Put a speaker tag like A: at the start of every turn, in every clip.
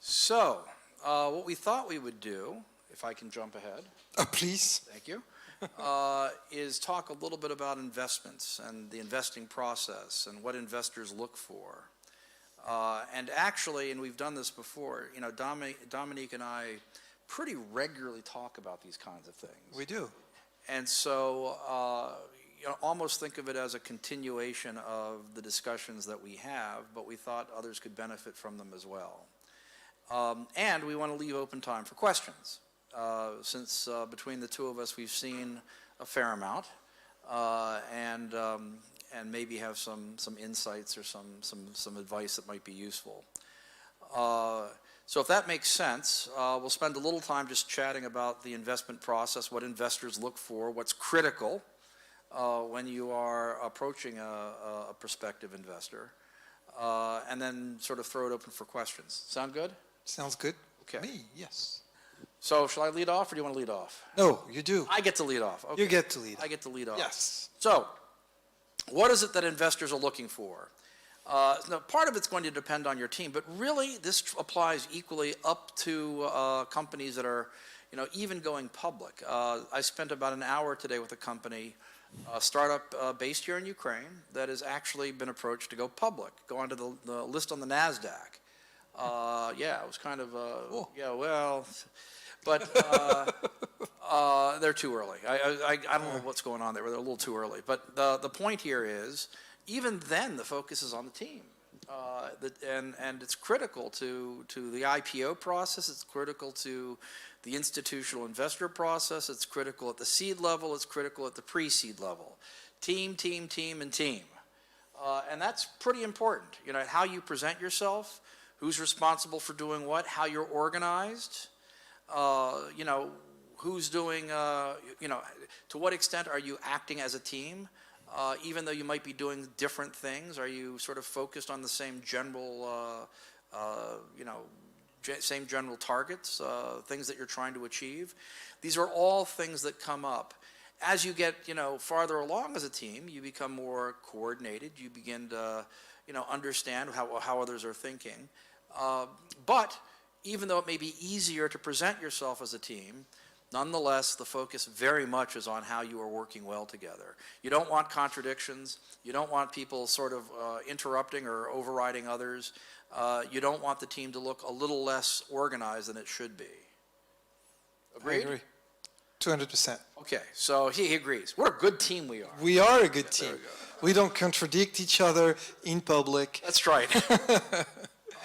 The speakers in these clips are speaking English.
A: So, what we thought we would do, if I can jump ahead.
B: Please.
A: Thank you. Is talk a little bit about investments and the investing process and what investors look for. And actually, and we've done this before, you know, Dominique and I pretty regularly talk about these kinds of things.
B: We do.
A: And so, you know, almost think of it as a continuation of the discussions that we have, but we thought others could benefit from them as well. And we want to leave open time for questions. Since between the two of us, we've seen a fair amount, and maybe have some insights or some advice that might be useful. So if that makes sense, we'll spend a little time just chatting about the investment process, what investors look for, what's critical when you are approaching a prospective investor, and then sort of throw it open for questions. Sound good?
B: Sounds good.
A: Okay.
B: Me, yes.
A: So shall I lead off, or do you want to lead off?
B: No, you do.
A: I get to lead off. Okay.
B: You get to lead.
A: I get to lead off.
B: Yes.
A: So, what is it that investors are looking for? Now, part of it's going to depend on your team, but really this applies equally up to companies that are, you know, even going public. I spent about an hour today with a company, a startup based here in Ukraine, that has actually been approached to go public, go onto the list on the NASDAQ. Yeah, it was kind of, yeah, well, but they're too early. I don't know what's going on there. They're a little too early. But the point here is, even then, the focus is on the team. And it's critical to the IPO process. It's critical to the institutional investor process. It's critical at the seed level. It's critical at the pre-seed level. Team, team, team, and team. And that's pretty important. You know, how you present yourself, who's responsible for doing what, how you're organized, you know, who's doing, you know, to what extent are you acting as a team? Even though you might be doing different things, are you sort of focused on the same general, you know, same general targets, things that you're trying to achieve? These are all things that come up. As you get, you know, farther along as a team, you become more coordinated. You begin to, you know, understand how others are thinking. But even though it may be easier to present yourself as a team, nonetheless, the focus very much is on how you are working well together. You don't want contradictions. You don't want people sort of interrupting or overriding others. You don't want the team to look a little less organized than it should be. Agreed?
B: I agree. 200%.
A: Okay, so he agrees. What a good team we are.
B: We are a good team. We don't contradict each other in public.
A: That's right.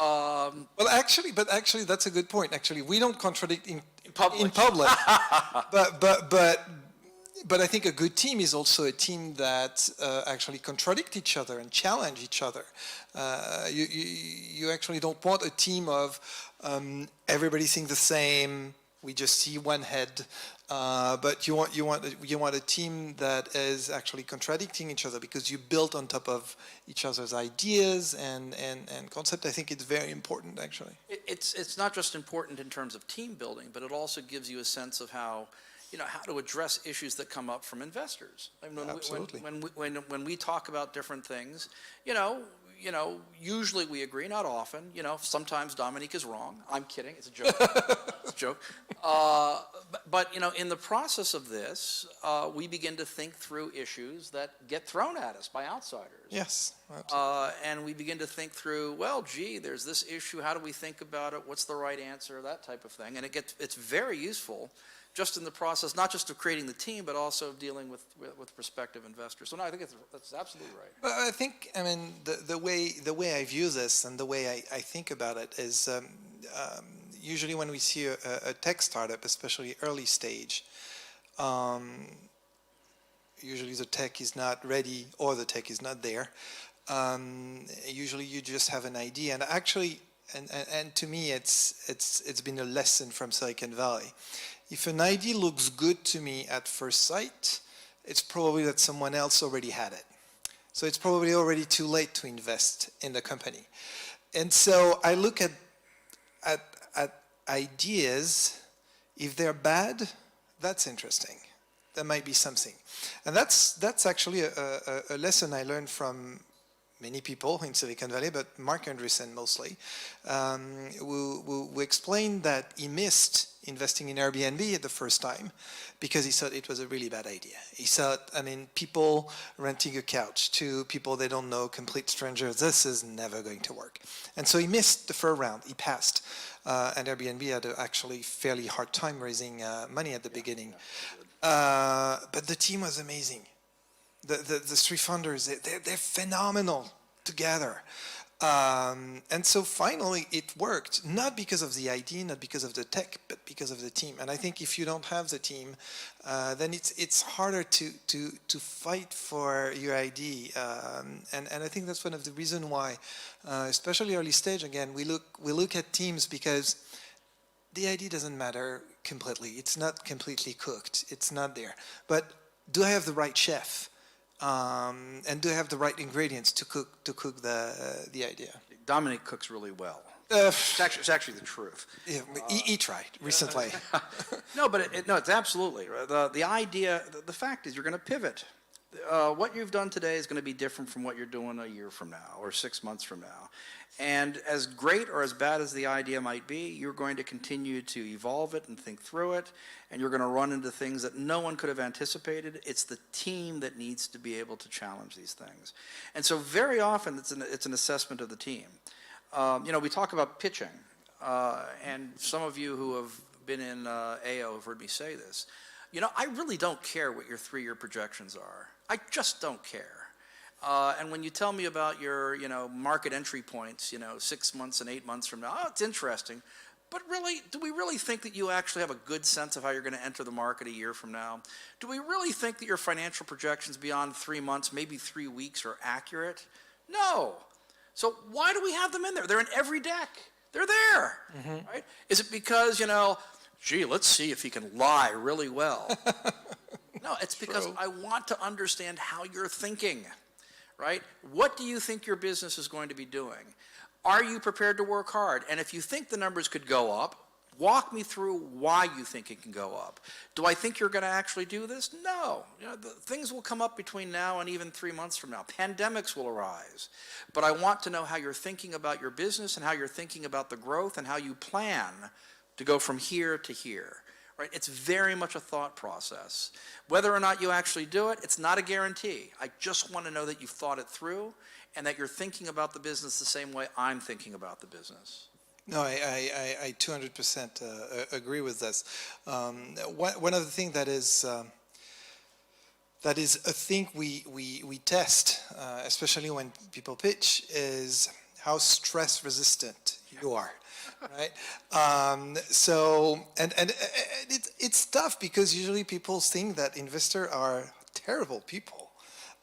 B: Well, actually, that's a good point. Actually, we don't contradict in public. But I think a good team is also a team that actually contradict each other and challenge each other. You actually don't want a team of everybody seeing the same. We just see one head. But you want a team that is actually contradicting each other, because you build on top of each other's ideas and concept. I think it's very important, actually.
A: It's not just important in terms of team building, but it also gives you a sense of how, you know, how to address issues that come up from investors. I mean,
B: Absolutely.
A: When we talk about different things, you know, usually we agree, not often. You know, sometimes Dominique is wrong. I'm kidding. It's a joke. It's a joke. But you know, in the process of this, we begin to think through issues that get thrown at us by outsiders.
B: Yes, absolutely.
A: And we begin to think through, well, gee, there's this issue. How do we think about it? What's the right answer? That type of thing. And it's very useful, just in the process, not just of creating the team, but also of dealing with prospective investors. So no, I think that's absolutely right.
B: But I think, I mean, the way I view this and the way I think about it is, usually when we see a tech startup, especially early stage, usually the tech is not ready or the tech is not there. Usually you just have an idea, and actually, and to me, it's been a lesson from Silicon Valley. If an idea looks good to me at first sight, it's probably that someone else already had it. So it's probably already too late to invest in the company. And so I look at ideas. If they're bad, that's interesting. There might be something. And that's actually a lesson I learned from many people in Silicon Valley, but Mark Andreessen mostly, who explained that he missed investing in Airbnb at the first time because he thought it was a really bad idea. He thought, I mean, people renting a couch to people they don't know, complete strangers, this is never going to work. And so he missed the first round. He passed. And Airbnb had actually fairly hard time raising money at the beginning. But the team was amazing. The three founders, they're phenomenal together. And so finally it worked, not because of the idea, not because of the tech, but because of the team. And I think if you don't have the team, then it's harder to fight for your idea. And I think that's one of the reasons why, especially early stage, again, we look at teams because the idea doesn't matter completely. It's not completely cooked. It's not there. But do I have the right chef? And do I have the right ingredients to cook the idea?
A: Dominique cooks really well. It's actually the truth.
B: Yeah, he tried recently.
A: No, but it's absolutely right. The idea. The fact is, you're going to pivot. What you've done today is going to be different from what you're doing a year from now or 6 months from now. And as great or as bad as the idea might be, you're going to continue to evolve it and think through it, and you're going to run into things that no one could have anticipated. It's the team that needs to be able to challenge these things. And so very often it's an assessment of the team. We talk about pitching, and some of you who have been in AO have heard me say this. I really don't care what your 3-year projections are. I just don't care. And when you tell me about your, market entry points, 6 months and 8 months from now, it's interesting. But really, do we really think that you actually have a good sense of how you're going to enter the market a year from now? Do we really think that your financial projections beyond 3 months, maybe 3 weeks, are accurate? No. So why do we have them in there? They're in every deck. They're there, right? Is it because, gee, let's see if he can lie really well? No, it's because I want to understand how you're thinking, right? What do you think your business is going to be doing? Are you prepared to work hard? And if you think the numbers could go up, walk me through why you think it can go up. Do I think you're going to actually do this? No. Things will come up between now and even 3 months from now. Pandemics will arise. But I want to know how you're thinking about your business and how you're thinking about the growth and how you plan to go from here to here. Right? It's very much a thought process. Whether or not you actually do it, it's not a guarantee. I just want to know that you've thought it through and that you're thinking about the business the same way I'm thinking about the business.
B: No, I 200% agree with this. One of the things that is a thing we test, especially when people pitch, is how stress resistant you are. Right. So it's tough because usually people think that investors are terrible people,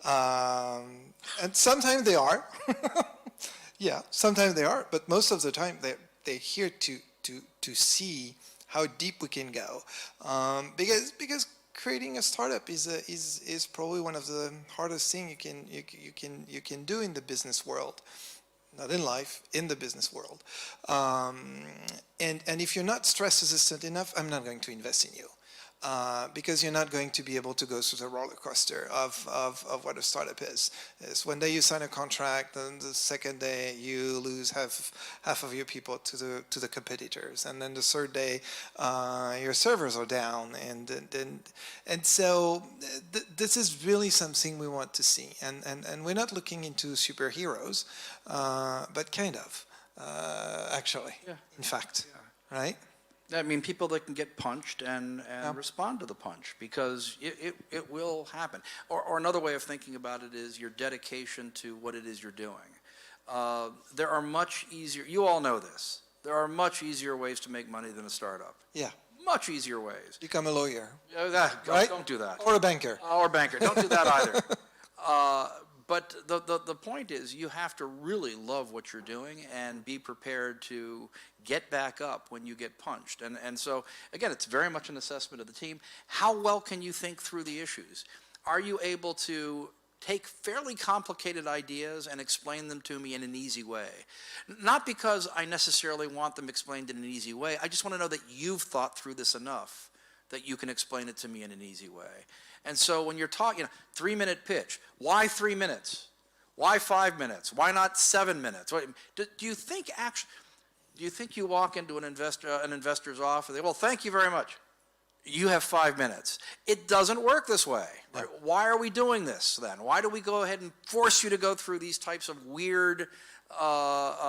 B: and sometimes they are. Yeah, sometimes they are, but most of the time they're here to see how deep we can go, because creating a startup is probably one of the hardest things you can do in the business world. Not in life, in the business world. And if you're not stress resistant enough, I'm not going to invest in you. Because you're not going to be able to go through the roller coaster of what a startup is. It's one day you sign a contract, and the second day you lose half of your people to the competitors, and then the third day your servers are down, and so this is really something we want to see, and we're not looking into superheroes, but kind of actually, in fact, right?
A: I mean, people that can get punched and respond to the punch, because it will happen. Or another way of thinking about it is your dedication to what it is you're doing. There are much easier, you all know this, there are much easier ways to make money than a startup.
B: Yeah.
A: Much easier ways.
B: Become a lawyer.
A: Right? Don't do that.
B: Or a banker.
A: Or a banker. Don't do that either. But the point is, you have to really love what you're doing and be prepared to get back up when you get punched. And so, again, it's very much an assessment of the team. How well can you think through the issues? Are you able to take fairly complicated ideas and explain them to me in an easy way? Not because I necessarily want them explained in an easy way. I just want to know that you've thought through this enough that you can explain it to me in an easy way. And so when you're talking, 3-minute pitch, why 3 minutes? Why 5 minutes? Why not 7 minutes? Do you think you walk into an investor's office, well, thank you very much. You have 5 minutes. It doesn't work this way. Right? Why are we doing this then? Why do we go ahead and force you to go through these types of weird,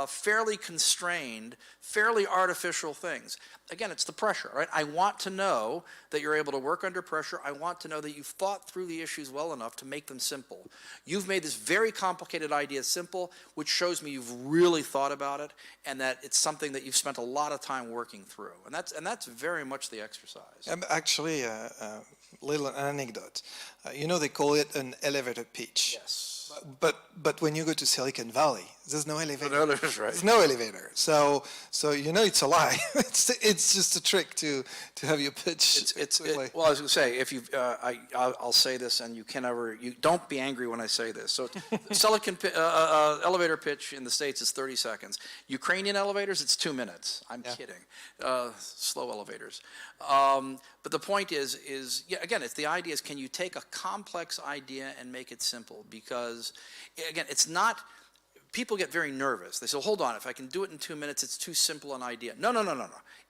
A: fairly constrained, fairly artificial things? Again, it's the pressure, right? I want to know that you're able to work under pressure. I want to know that you've thought through the issues well enough to make them simple. You've made this very complicated idea simple, which shows me you've really thought about it and that it's something that you've spent a lot of time working through. And that's very much the exercise.
B: Actually, little anecdote. They call it an elevator pitch.
A: Yes.
B: But when you go to Silicon Valley, there's no elevator.
A: No, that's right.
B: There's no elevator. So it's a lie. It's just a trick to have you pitch.
A: Well, I was going to say, if you, I'll say this, and you don't be angry when I say this. So, elevator pitch in the States is 30 seconds. Ukrainian elevators, it's 2 minutes. I'm kidding. Slow elevators. But the point is, again, it's the idea is, can you take a complex idea and make it simple? Because, again, it's not. People get very nervous. They say, hold on, if I can do it in 2 minutes, it's too simple an idea. No.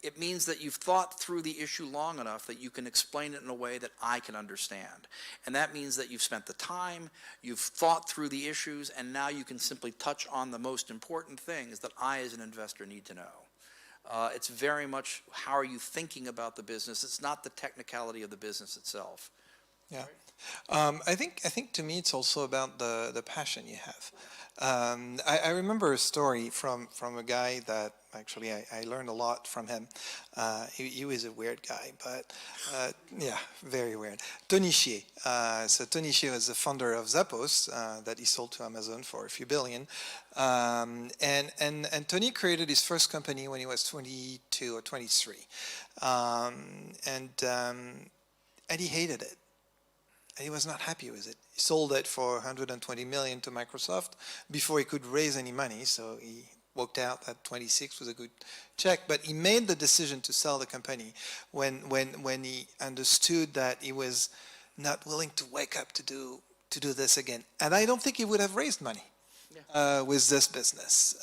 A: It means that you've thought through the issue long enough that you can explain it in a way that I can understand. And that means that you've spent the time, you've thought through the issues, and now you can simply touch on the most important things that I as an investor need to know. It's very much how are you thinking about the business. It's not the technicality of the business itself.
B: Yeah. I think to me it's also about the passion you have. I remember a story from a guy that actually I learned a lot from him. He was a weird guy, but very weird. Tony Hsieh. So Tony Hsieh was the founder of Zappos that he sold to Amazon for a few billion. And Tony created his first company when he was 22 or 23. And he hated it. He was not happy with it. He sold it for 120 million to Microsoft before he could raise any money. So he walked out at 26 with a good check. But he made the decision to sell the company when he understood that he was not willing to wake up to do this again. And I don't think he would have raised money with this business.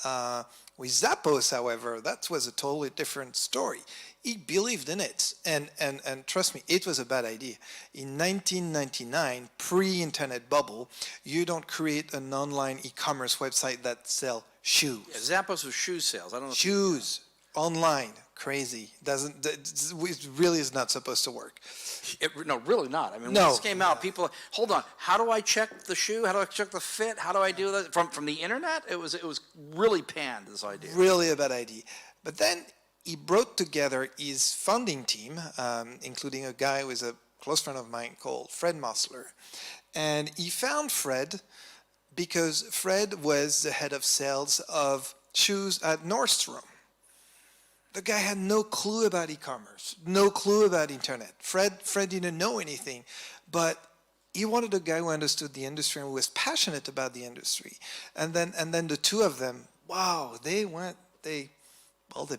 B: With Zappos, however, that was a totally different story. He believed in it, and trust me, it was a bad idea. In 1999, pre-internet bubble, you don't create an online e-commerce website that sells shoes.
A: Yeah, Zappos was shoe sales. I don't know.
B: Shoes online, crazy. It really is not supposed to work.
A: No, really not. I mean, when
B: No.
A: this came out, people, hold on, how do I check the shoe? How do I check the fit? How do I do that? From the internet, it was really panned, this idea.
B: Really a bad idea. But then he brought together his founding team, including a guy who is a close friend of mine called Fred Mosler. And he found Fred because Fred was the head of sales of shoes at Nordstrom. The guy had no clue about e-commerce, no clue about internet. Fred didn't know anything, but he wanted a guy who understood the industry and who was passionate about the industry. And then the two of them, wow, they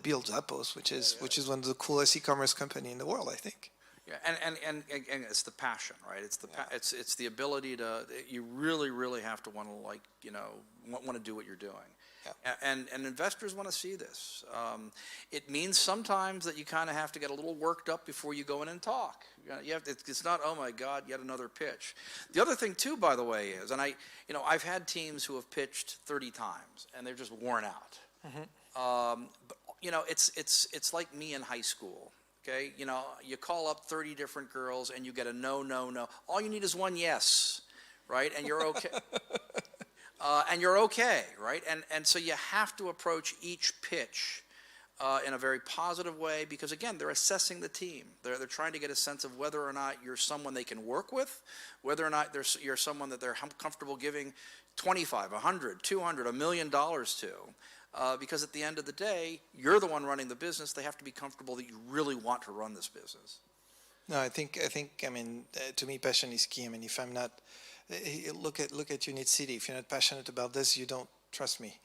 B: built Zappos, which is one of the coolest e-commerce company in the world, I think.
A: Yeah, and it's the passion, right? It's the ability to, you really have to want to do what you're doing. Yeah. And investors want to see this. It means sometimes that you kind of have to get a little worked up before you go in and talk. It's not, oh my God, yet another pitch. The other thing too, by the way, is, and I've had teams who have pitched 30 times and they're just worn out. Mm-hmm. But it's like me in high school. Okay, you call up 30 different girls and you get a no. All you need is one yes, right? And you're okay. Right? And so you have to approach each pitch in a very positive way because, again, they're assessing the team. They're trying to get a sense of whether or not you're someone they can work with, whether or not you're someone that they're comfortable giving $25, $100, $200, $1 million to. Because at the end of the day, you're the one running the business. They have to be comfortable that you really want to run this business.
B: No, I think. To me, passion is key. I mean, if I'm not, look at Unit City. If you're not passionate about this, you don't Trust me.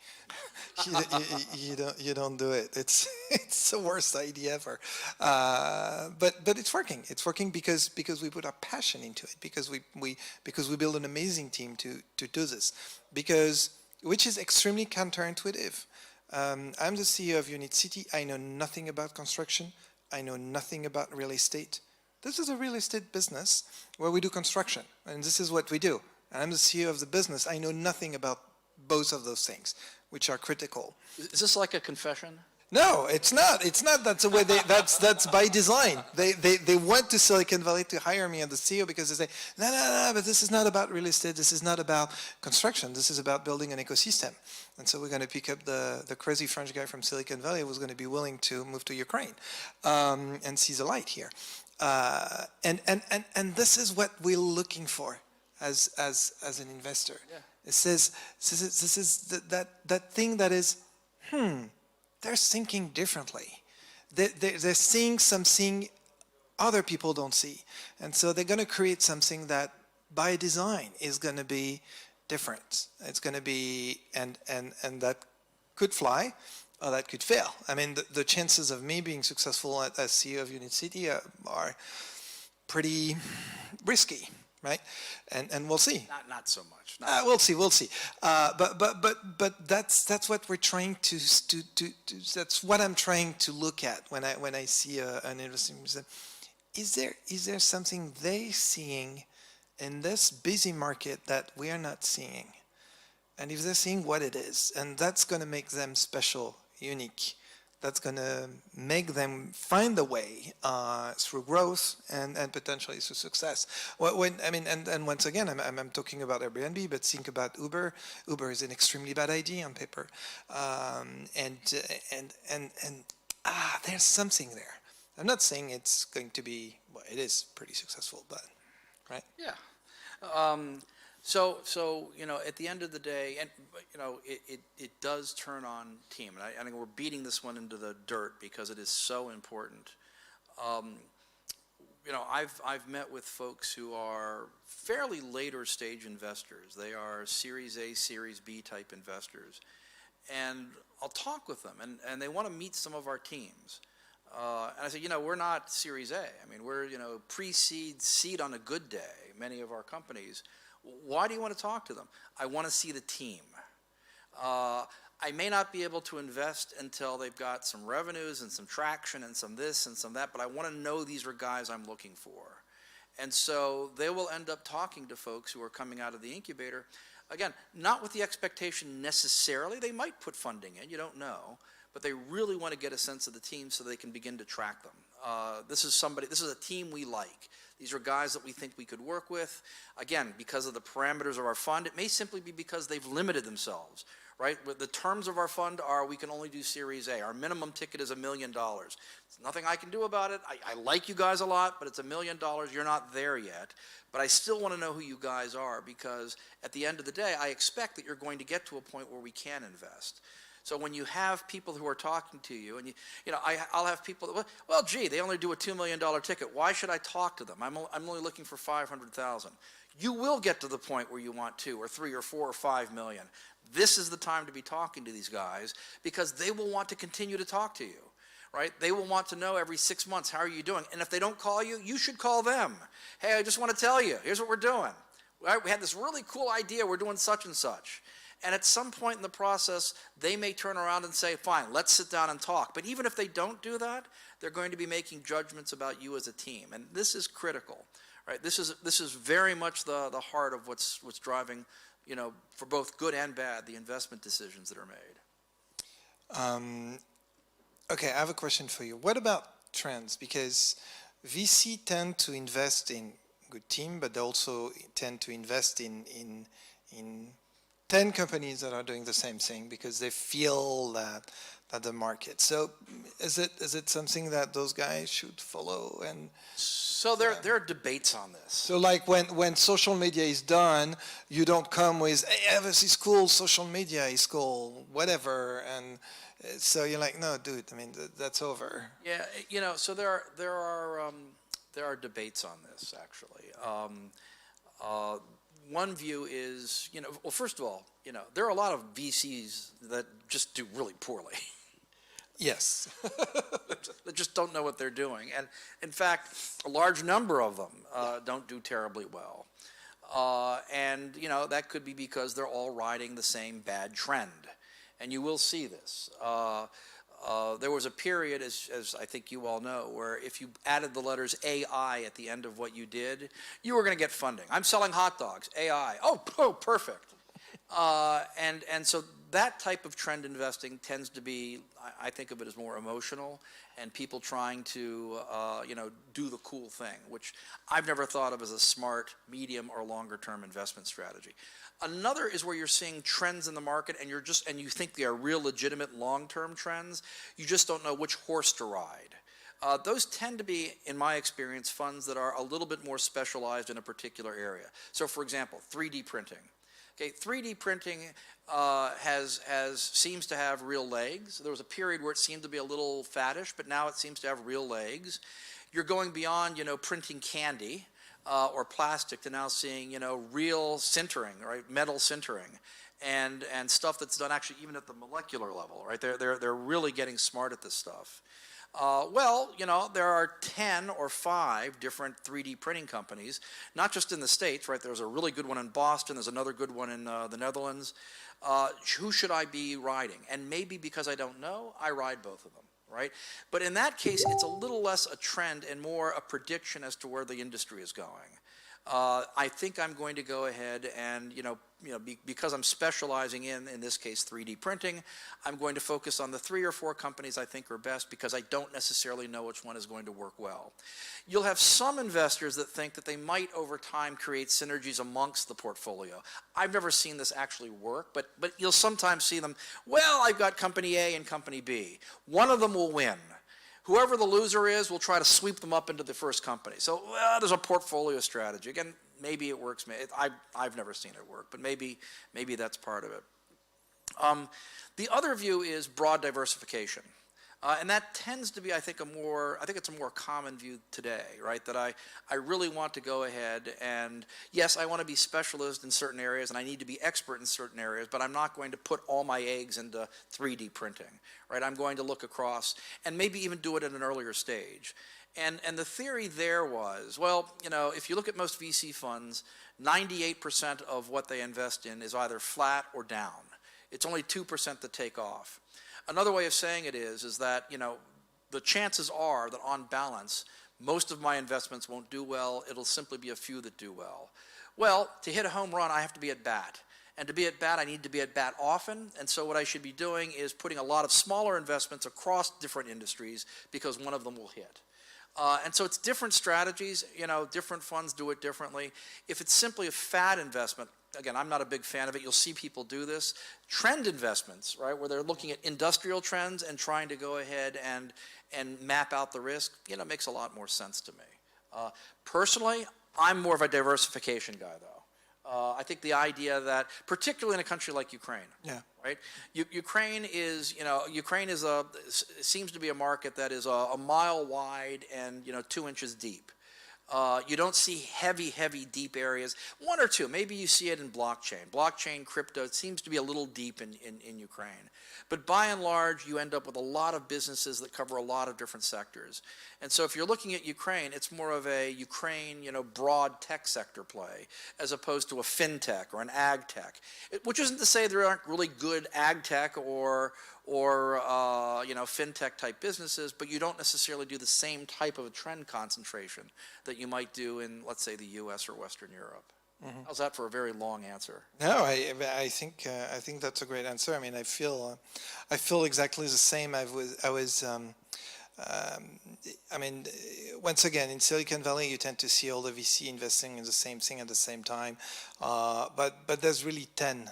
B: You don't do it. It's the worst idea ever. But it's working. It's working because we put our passion into it. Because we build an amazing team to do this. Which is extremely counterintuitive. I'm the CEO of Unit City. I know nothing about construction. I know nothing about real estate. This is a real estate business where we do construction, and this is what we do. And I'm the CEO of the business. I know nothing about both of those things, which are critical.
A: Is this like a confession?
B: No, it's not. It's not. That's the way that's by design. They went to Silicon Valley to hire me as the CEO because they say, no, but this is not about real estate. This is not about construction. This is about building an ecosystem. And so we're going to pick up the crazy French guy from Silicon Valley who was going to be willing to move to Ukraine and see the light here. And this is what we're looking for as an investor. Yeah. It says this is that thing that is, they're thinking differently. They're seeing something other people don't see, and so they're going to create something that by design is going to be different. It's going to be and that could fly. Oh, that could fail. I mean, the chances of me being successful as CEO of Unit City are pretty risky, right? And we'll see.
A: Not so much.
B: We'll see. But that's what we're trying to that's what I'm trying to look at when I see an investing. Is there something they seeing in this busy market that we are not seeing? And if they're seeing what it is, and that's going to make them special, unique, that's going to make them find a way through growth and potentially through success. And once again, I'm talking about Airbnb, but think about Uber. Uber is an extremely bad idea on paper, there's something there. I'm not saying it's going to be. Well, it is pretty successful, but right?
A: Yeah. So at the end of the day, and it does turn on team, and I think we're beating this one into the dirt because it is so important. I've met with folks who are fairly later stage investors. They are Series A, Series B type investors, and I'll talk with them, and they want to meet some of our teams. And I say, we're not Series A. I mean, we're pre-seed, seed on a good day. Many of our companies. Why do you want to talk to them? I want to see the team. I may not be able to invest until they've got some revenues and some traction and some this and some that, but I want to know these are guys I'm looking for. And so they will end up talking to folks who are coming out of the incubator. Again, not with the expectation necessarily. They might put funding in, you don't know, but they really want to get a sense of the team so they can begin to track them. This is a team we like. These are guys that we think we could work with. Again, because of the parameters of our fund, it may simply be because they've limited themselves, right? The terms of our fund are we can only do Series A. Our minimum ticket is $1 million. There's nothing I can do about it. I like you guys a lot, but it's $1 million. You're not there yet. But I still want to know who you guys are because at the end of the day, I expect that you're going to get to a point where we can invest. So when you have people who are talking to you, and I'll have people that, well, gee, they only do a $2 million ticket. Why should I talk to them? I'm only looking for $500,000. You will get to the point where you want 2 or 3 or 4 or 5 million. This is the time to be talking to these guys because they will want to continue to talk to you, right? They will want to know every 6 months, how are you doing? And if they don't call you, you should call them. Hey, I just want to tell you, here's what we're doing. Right? We had this really cool idea. We're doing such and such. And at some point in the process, they may turn around and say, fine, let's sit down and talk. But even if they don't do that, they're going to be making judgments about you as a team. And this is critical, right? This is very much the heart of what's driving, for both good and bad, the investment decisions that are made.
B: Okay, I have a question for you. What about trends? Because VC tend to invest in good team, but they also tend to invest in 10 companies that are doing the same thing because they feel that the market. So is it something that those guys should follow? And
A: so there are debates on this.
B: So like when social media is done, you don't come with, hey, this is cool, social media is cool, whatever, and so you're like, no, dude, I mean that's over.
A: Yeah, so there are debates on this actually. one view is, well, first of all, there are a lot of VCs that just do really poorly.
B: Yes.
A: They just don't know what they're doing. And in fact, a large number of them don't do terribly well. And that could be because they're all riding the same bad trend. And you will see this. There was a period, as I think you all know, where if you added the letters AI at the end of what you did, you were going to get funding. I'm selling hot dogs, AI. Oh, perfect. And so that type of trend investing tends to be, I think of it as more emotional, and people trying to, do the cool thing, which I've never thought of as a smart, medium, or longer-term investment strategy. Another is where you're seeing trends in the market, and you think they are real, legitimate, long-term trends. You just don't know which horse to ride. Those tend to be, in my experience, funds that are a little bit more specialized in a particular area. So, for example, 3D printing. Okay, 3D printing seems to have real legs. There was a period where it seemed to be a little faddish, but now it seems to have real legs. You're going beyond, printing candy or plastic to now seeing, real sintering, right, metal sintering, and stuff that's done actually even at the molecular level, right? They're really getting smart at this stuff. There are 10 or 5 different 3D printing companies, not just in the States, right? There's a really good one in Boston. There's another good one in the Netherlands. Who should I be riding? And maybe because I don't know, I ride both of them, right? But in that case, it's a little less a trend and more a prediction as to where the industry is going. I think I'm going to go ahead and, because I'm specializing in this case, 3D printing, I'm going to focus on the 3 or 4 companies I think are best because I don't necessarily know which one is going to work well. You'll have some investors that think that they might over time create synergies amongst the portfolio. I've never seen this actually work, but you'll sometimes see them, well, I've got company A and company B. One of them will win. Whoever the loser is, we'll try to sweep them up into the first company. So there's a portfolio strategy. Again, maybe it works. I've never seen it work, but maybe that's part of it. The other view is broad diversification. And that tends to be, I think it's a more common view today, right? That I really want to go ahead and, yes, I want to be specialist in certain areas and I need to be expert in certain areas, but I'm not going to put all my eggs into 3D printing, right? I'm going to look across and maybe even do it at an earlier stage. And the theory there was, if you look at most VC funds, 98% of what they invest in is either flat or down. It's only 2% that take off. Another way of saying it is that, the chances are that on balance, most of my investments won't do well. It'll simply be a few that do well. Well, to hit a home run, I have to be at bat. And to be at bat, I need to be at bat often. And so what I should be doing is putting a lot of smaller investments across different industries because one of them will hit. And so it's different strategies, different funds do it differently. If it's simply a fad investment, again, I'm not a big fan of it. You'll see people do this. Trend investments, right, where they're looking at industrial trends and trying to go ahead and map out the risk, makes a lot more sense to me. Personally, I'm more of a diversification guy, though. I think the idea that, particularly in a country like Ukraine, right? Ukraine seems to be a market that is a mile wide and 2 inches deep. You don't see heavy, deep areas. 1 or 2, maybe you see it in blockchain, crypto. It seems to be a little deep in Ukraine. But by and large, you end up with a lot of businesses that cover a lot of different sectors. And so if you're looking at Ukraine, it's more of a Ukraine, broad tech sector play, as opposed to a fintech or an ag tech. Which isn't to say there aren't really good ag tech or fintech type businesses, but you don't necessarily do the same type of a trend concentration that you might do in, let's say, the U.S. or Western Europe. Mm-hmm. How's that for a very long answer?
B: No, I think that's a great answer. I mean, I feel exactly the same. Once again, in Silicon Valley, you tend to see all the VC investing in the same thing at the same time, but there's really 10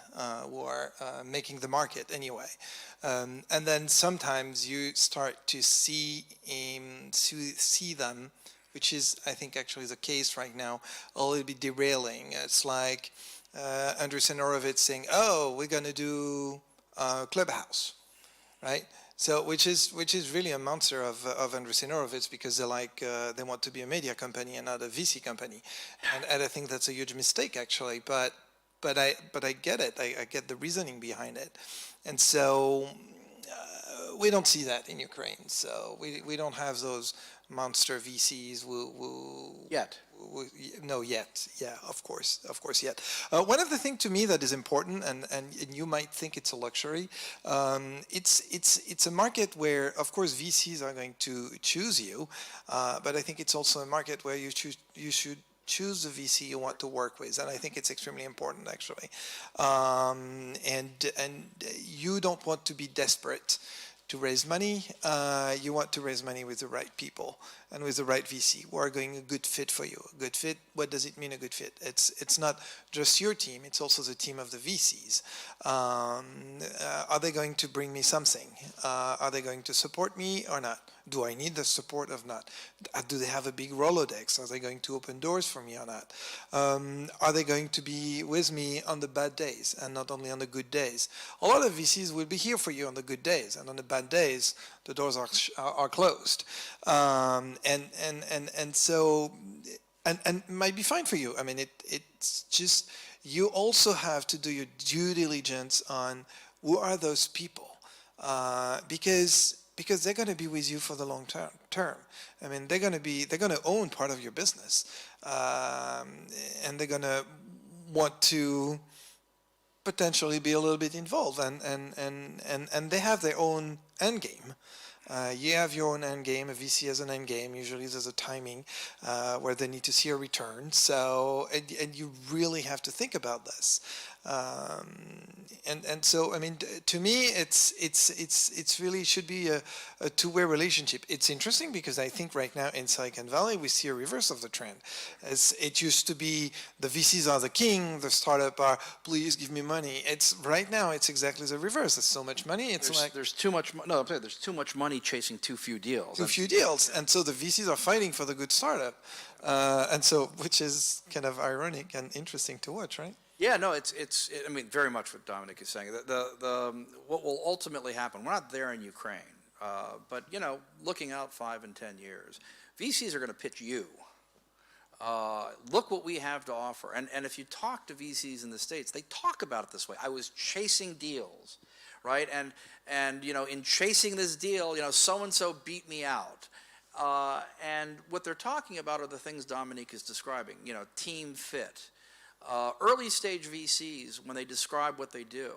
B: who are making the market anyway, and then sometimes you start to see them, which is, I think, actually the case right now, a little bit derailing. It's like Andreessen Horowitz saying, "Oh, we're going to do Clubhouse," right? So, which is really a monster of Andreessen Horowitz, because they want to be a media company and not a VC company, and I think that's a huge mistake actually. But I get it. I get the reasoning behind it, and so we don't see that in Ukraine. So we don't have those monster VCs
A: Yet.
B: no, yet. Yeah, of course, yet. One of the things to me that is important, and you might think it's a luxury, it's a market where, of course, VCs are going to choose you, but I think it's also a market where you should choose the VC you want to work with, and I think it's extremely important, actually. And you don't want to be desperate to raise money. You want to raise money with the right people and with the right VC who are going a good fit for you. A good fit, what does it mean, a good fit? It's not just your team, it's also the team of the VCs. Are they going to bring me something? Are they going to support me or not? Do I need the support or not? Do they have a big Rolodex? Are they going to open doors for me or not? Are they going to be with me on the bad days and not only on the good days? A lot of VCs will be here for you on the good days, and on the bad days, the doors are closed. And so might be fine for you. I mean, it's just, you also have to do your due diligence on who are those people, because they're going to be with you for the long term. I mean, they're going to own part of your business, and they're going to want to potentially be a little bit involved, and they have their own end game. You have your own end game. A VC has an end game. Usually there's a timing where they need to see a return. So, and you really have to think about this. And so, I mean, to me, it's really should be a two-way relationship. It's interesting because I think right now in Silicon Valley we see a reverse of the trend. As it used to be, the VCs are the king, the startup are, please give me money. It's right now it's exactly the reverse. There's so much money.
A: There's too much. No, there's too much money chasing too few deals.
B: Too few deals, and so the VCs are fighting for the good startup, and so which is kind of ironic and interesting to watch, right?
A: Yeah, no, I mean, very much what Dominique is saying. What will ultimately happen, we're not there in Ukraine, but, looking out 5 and 10 years, VCs are going to pitch you. Look what we have to offer. And if you talk to VCs in the States, they talk about it this way. I was chasing deals, right? And in chasing this deal, so-and-so beat me out. And what they're talking about are the things Dominique is describing, team fit. Early stage VCs, when they describe what they do,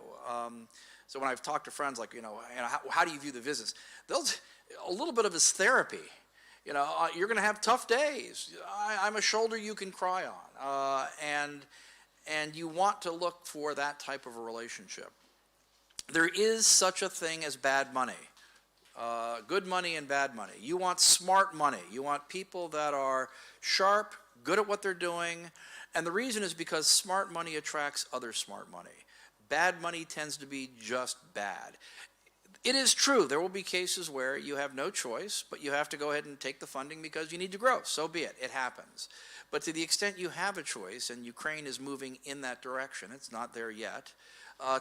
A: so when I've talked to friends like, how do you view the business? A little bit of it's therapy. You're going to have tough days. I'm a shoulder you can cry on, and you want to look for that type of a relationship. There is such a thing as bad money, good money and bad money. You want smart money. You want people that are sharp, good at what they're doing. And the reason is because smart money attracts other smart money. Bad money tends to be just bad. It is true, there will be cases where you have no choice, but you have to go ahead and take the funding because you need to grow. So be it, it happens. But to the extent you have a choice, and Ukraine is moving in that direction, it's not there yet,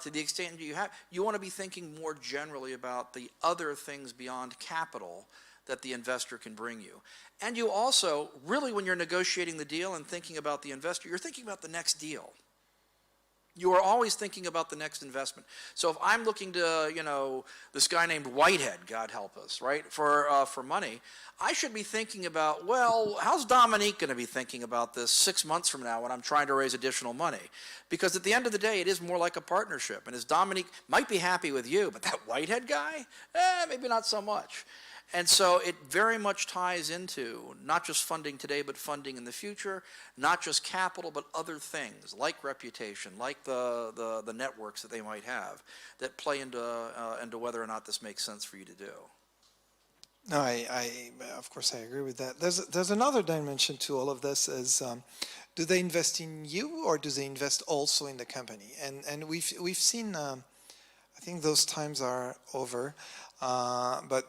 A: to the extent you want to be thinking more generally about the other things beyond capital that the investor can bring you. And you also, really when you're negotiating the deal and thinking about the investor, you're thinking about the next deal. You are always thinking about the next investment. So if I'm looking to, this guy named Whitehead, God help us, right, for money, I should be thinking about, well, how's Dominique going to be thinking about this 6 months from now when I'm trying to raise additional money? Because at the end of the day, it is more like a partnership. And as Dominique might be happy with you, but that Whitehead guy, maybe not so much. And so it very much ties into not just funding today, but funding in the future, not just capital, but other things like reputation, like the networks that they might have that play into whether or not this makes sense for you to do.
B: No, I of course I agree with that. There's another dimension to all of this is, do they invest in you or do they invest also in the company? And we've seen, I think those times are over, but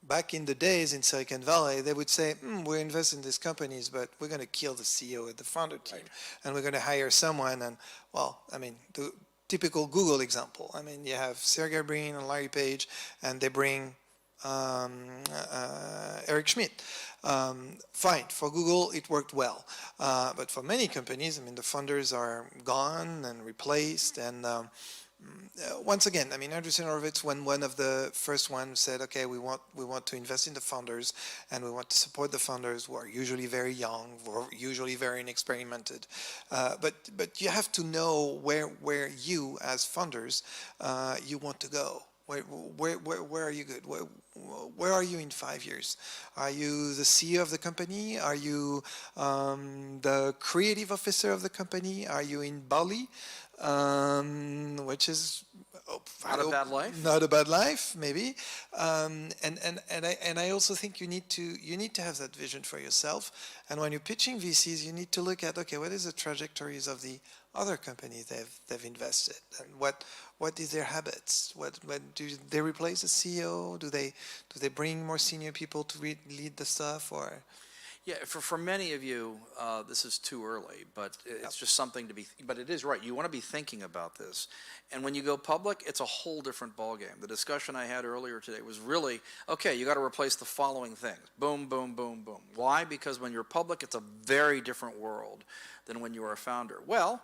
B: back in the days in Silicon Valley, they would say, we're investing in these companies, but we're going to kill the CEO and the founder team, and we're going to hire someone. And, well, I mean, typical Google example. I mean, you have Sergey Brin and Larry Page, and they bring Eric Schmidt. Fine, for Google it worked well, but for many companies, I mean, the funders are gone and replaced, and once again, I mean, Andreessen Horowitz, when one of the first ones said, okay, we want to invest in the founders, and we want to support the founders who are usually very young, who are usually very inexperimented, but you have to know where you as funders you want to go. Where are you good? Where are you in 5 years? Are you the CEO of the company? Are you the creative officer of the company? Are you in Bali? Which is
A: Not a bad life.
B: Not a bad life, maybe. And I also think you need to have that vision for yourself. And when you're pitching VCs, you need to look at, okay, what is the trajectories of the other companies they've invested, and what is their habits? What do they replace the CEO? Do they bring more senior people to lead the stuff, or?
A: Yeah, for many of you, this is too early, but it's just something to be, but it is right. You want to be thinking about this. And when you go public, it's a whole different ballgame. The discussion I had earlier today was really, okay, you got to replace the following things. Boom, boom, boom, boom. Why? Because when you're public, it's a very different world than when you are a founder. Well,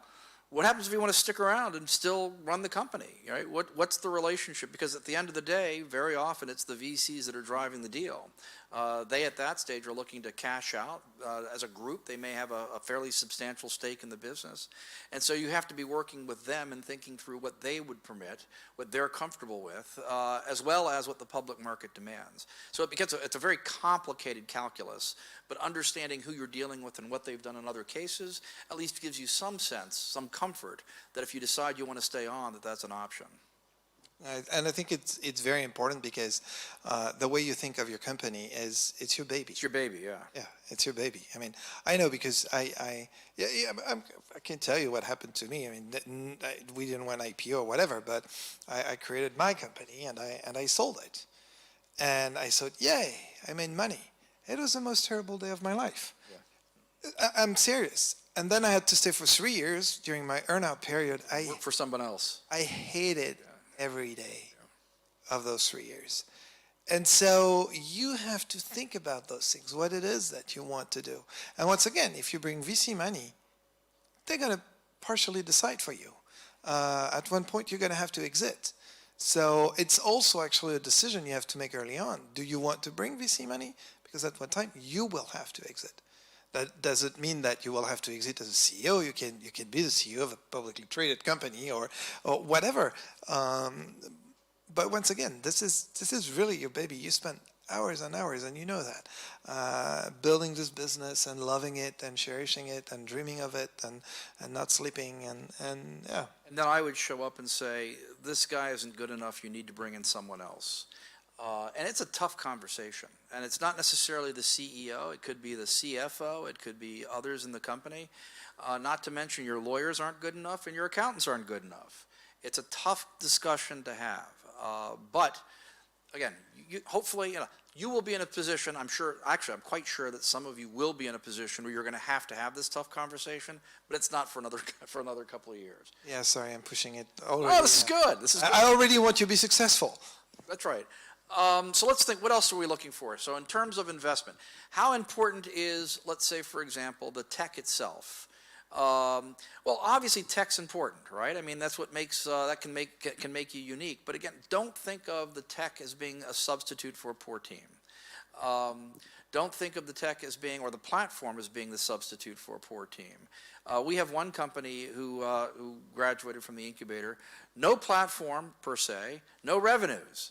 A: what happens if you want to stick around and still run the company, right? What's the relationship? Because at the end of the day, very often it's the VCs that are driving the deal. They at that stage are looking to cash out. As a group, they may have a fairly substantial stake in the business. And so you have to be working with them and thinking through what they would permit, what they're comfortable with, as well as what the public market demands. So it's a very complicated calculus, but understanding who you're dealing with and what they've done in other cases at least gives you some sense, some comfort that if you decide you want to stay on, that's an option.
B: And I think it's very important because the way you think of your company it's your baby.
A: It's your baby, yeah.
B: Yeah, it's your baby. I mean, I know because I can tell you what happened to me. I mean, we didn't want IPO or whatever, but I created my company and I sold it, and I thought, yay, I made money. It was the most terrible day of my life. Yeah. I'm serious. And then I had to stay for 3 years during my earnout period.
A: Work for someone else.
B: I hated every day of those 3 years. And so you have to think about those things, what it is that you want to do. And once again, if you bring VC money, they're going to partially decide for you. At one point, you're going to have to exit. So it's also actually a decision you have to make early on. Do you want to bring VC money? Because at one time, you will have to exit. That doesn't mean that you will have to exit as a CEO. You can be the CEO of a publicly traded company or whatever. But once again, this is really your baby. You spend hours and hours, and you know that, building this business and loving it and cherishing it and dreaming of it and not sleeping and yeah.
A: And then I would show up and say, this guy isn't good enough. You need to bring in someone else. And it's a tough conversation. And it's not necessarily the CEO. It could be the CFO. It could be others in the company. Not to mention your lawyers aren't good enough and your accountants aren't good enough. It's a tough discussion to have. But, again, hopefully, you will be in a position, I'm quite sure that some of you will be in a position where you're going to have this tough conversation, but it's not for another couple of years.
B: Yeah, sorry, I'm pushing it already.
A: Oh, this is good. This is good.
B: I already want you to be successful.
A: That's right. So let's think, what else are we looking for? So in terms of investment, how important is, let's say, for example, the tech itself? Well, obviously, tech's important, right? I mean, that's what makes, that can make you unique. But again, don't think of the tech as being a substitute for a poor team. Don't think of the tech as being, or the platform as being the substitute for a poor team. We have one company who graduated from the incubator. No platform, per se, no revenues.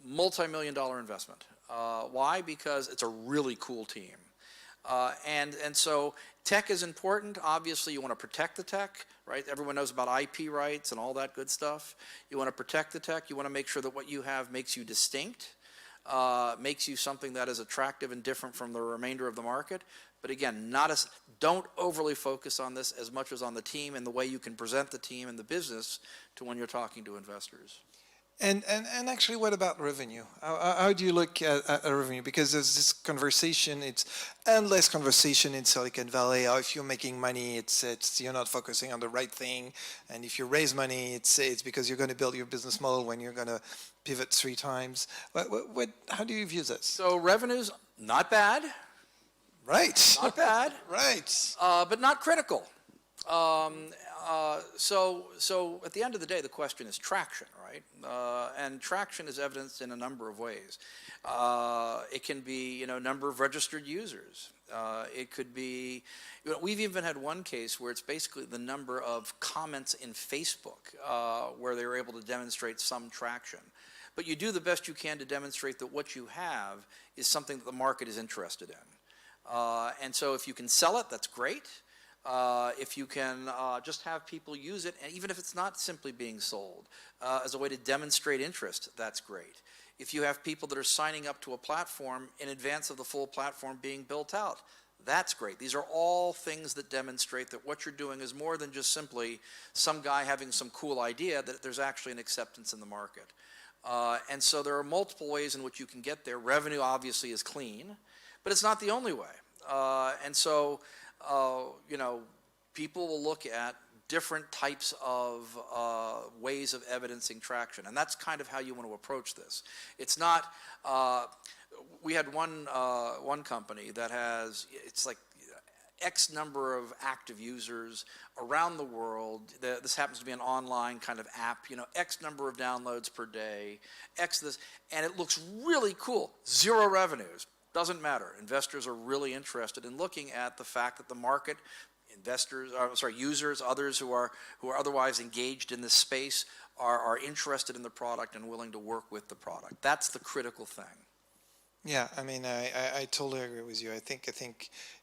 A: Multi-million-dollar investment. Why? Because it's a really cool team. And so tech is important. Obviously, you want to protect the tech, right? Everyone knows about IP rights and all that good stuff. You want to protect the tech. You want to make sure that what you have makes you distinct, makes you something that is attractive and different from the remainder of the market. But again, don't overly focus on this as much as on the team and the way you can present the team and the business to when you're talking to investors.
B: And actually, what about revenue? How do you look at revenue? Because there's this conversation, it's endless conversation in Silicon Valley. How if you're making money, it's you're not focusing on the right thing, and if you raise money, it's because you're going to build your business model when you're going to pivot 3 times. How do you view this?
A: So revenue's not bad,
B: Right.
A: not bad,
B: Right.
A: but not critical. So at the end of the day, the question is traction, right? And traction is evidenced in a number of ways. It can be, number of registered users. It could be, we've even had one case where it's basically the number of comments in Facebook where they were able to demonstrate some traction. But you do the best you can to demonstrate that what you have is something that the market is interested in. And so if you can sell it, that's great. If you can just have people use it, and even if it's not simply being sold, as a way to demonstrate interest, that's great. If you have people that are signing up to a platform in advance of the full platform being built out, that's great. These are all things that demonstrate that what you're doing is more than just simply some guy having some cool idea, that there's actually an acceptance in the market. And so there are multiple ways in which you can get there. Revenue obviously is clean, but it's not the only way. And so people will look at different types of ways of evidencing traction, and that's kind of how you want to approach this. It's not. We had one company that has, it's like X number of active users around the world. This happens to be an online kind of app. X number of downloads per day, X this, and it looks really cool. 0 revenues. Doesn't matter. Investors are really interested in looking at the fact that the market, users, others who are otherwise engaged in this space are interested in the product and willing to work with the product. That's the critical thing.
B: Yeah, I mean, I totally agree with you. I think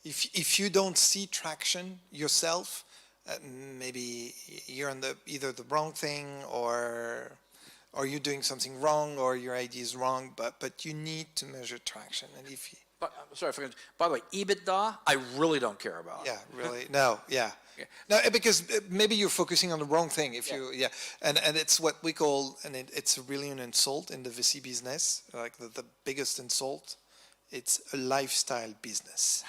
B: if you don't see traction yourself, maybe you're on either the wrong thing, or you're doing something wrong, or your idea is wrong. But you need to measure traction. And if you,
A: But sorry, by the way, EBITDA, I really don't care about.
B: yeah, really, no, yeah. No, because maybe you're focusing on the wrong thing. And it's what we call, and it's really an insult in the VC business, like the biggest insult. It's a lifestyle business.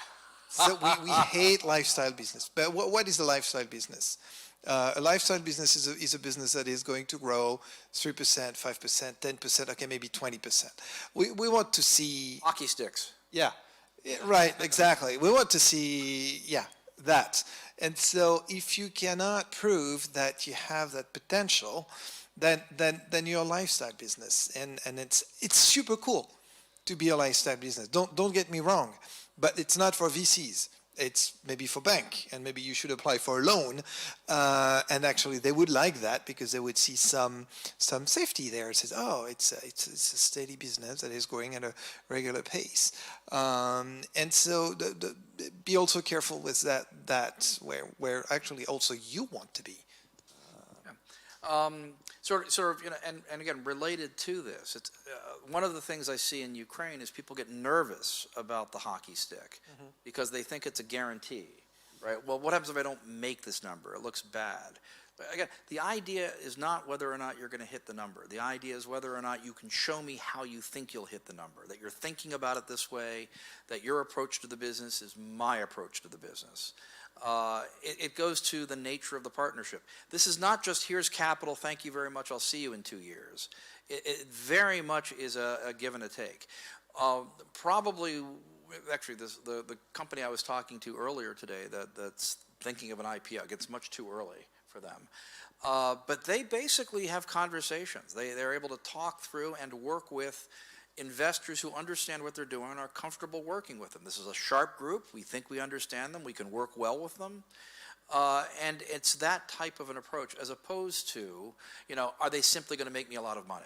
B: So we hate lifestyle business. But what is a lifestyle business? A lifestyle business is a business that is going to grow 3%, 5%, 10%, okay, maybe 20%. We want to see
A: Hockey sticks.
B: Yeah, right, exactly. We want to see, that. And so if you cannot prove that you have that potential, then you're a lifestyle business. And it's super cool to be a lifestyle business. Don't get me wrong, but it's not for VCs. It's maybe for bank, and maybe you should apply for a loan. And actually, they would like that because they would see some safety there. It says, oh, it's a steady business that is growing at a regular pace. And so be also careful with that where actually also you want to be.
A: Sort of, and again, related to this, it's one of the things I see in Ukraine is people get nervous about the hockey stick because they think it's a guarantee, right? Well, what happens if I don't make this number? It looks bad. But again, the idea is not whether or not you're going to hit the number. The idea is whether or not you can show me how you think you'll hit the number, that you're thinking about it this way, that your approach to the business is my approach to the business. It goes to the nature of the partnership. This is not just, here's capital, thank you very much, I'll see you in 2 years. It very much is a give and a take. Probably, actually, the company I was talking to earlier today that's thinking of an IPO, gets much too early for them. But they basically have conversations. They're able to talk through and work with investors who understand what they're doing and are comfortable working with them. This is a sharp group. We think we understand them. We can work well with them. And it's that type of an approach as opposed to, are they simply going to make me a lot of money?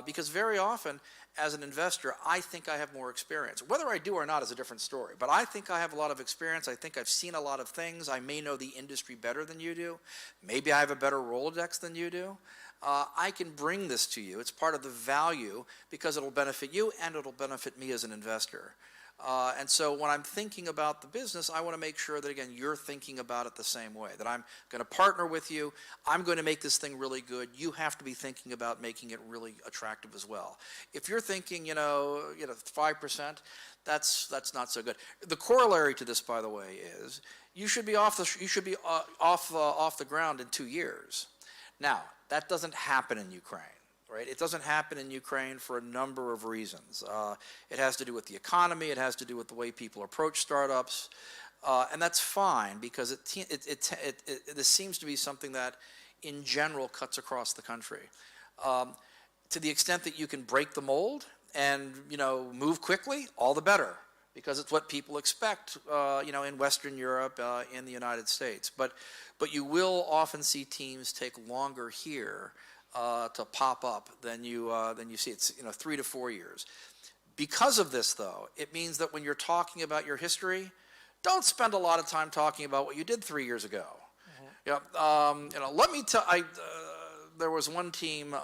A: Because very often, as an investor, I think I have more experience. Whether I do or not is a different story. But I think I have a lot of experience. I think I've seen a lot of things. I may know the industry better than you do. Maybe I have a better Rolodex than you do. I can bring this to you. It's part of the value because it'll benefit you and it'll benefit me as an investor. And so when I'm thinking about the business, I want to make sure that, again, you're thinking about it the same way, that I'm going to partner with you. I'm going to make this thing really good. You have to be thinking about making it really attractive as well. If you're thinking, 5%, that's not so good. The corollary to this, by the way, is you should be off the ground in 2 years. Now, that doesn't happen in Ukraine. Right? It doesn't happen in Ukraine for a number of reasons. It has to do with the economy. It has to do with the way people approach startups, and that's fine because this seems to be something that, in general, cuts across the country. To the extent that you can break the mold and move quickly, all the better, because it's what people expect, in Western Europe, in the United States. But you will often see teams take longer here to pop up than you see. It's 3 to 4 years. Because of this, though, it means that when you're talking about your history, don't spend a lot of time talking about what you did 3 years ago. Let me tell. There was one team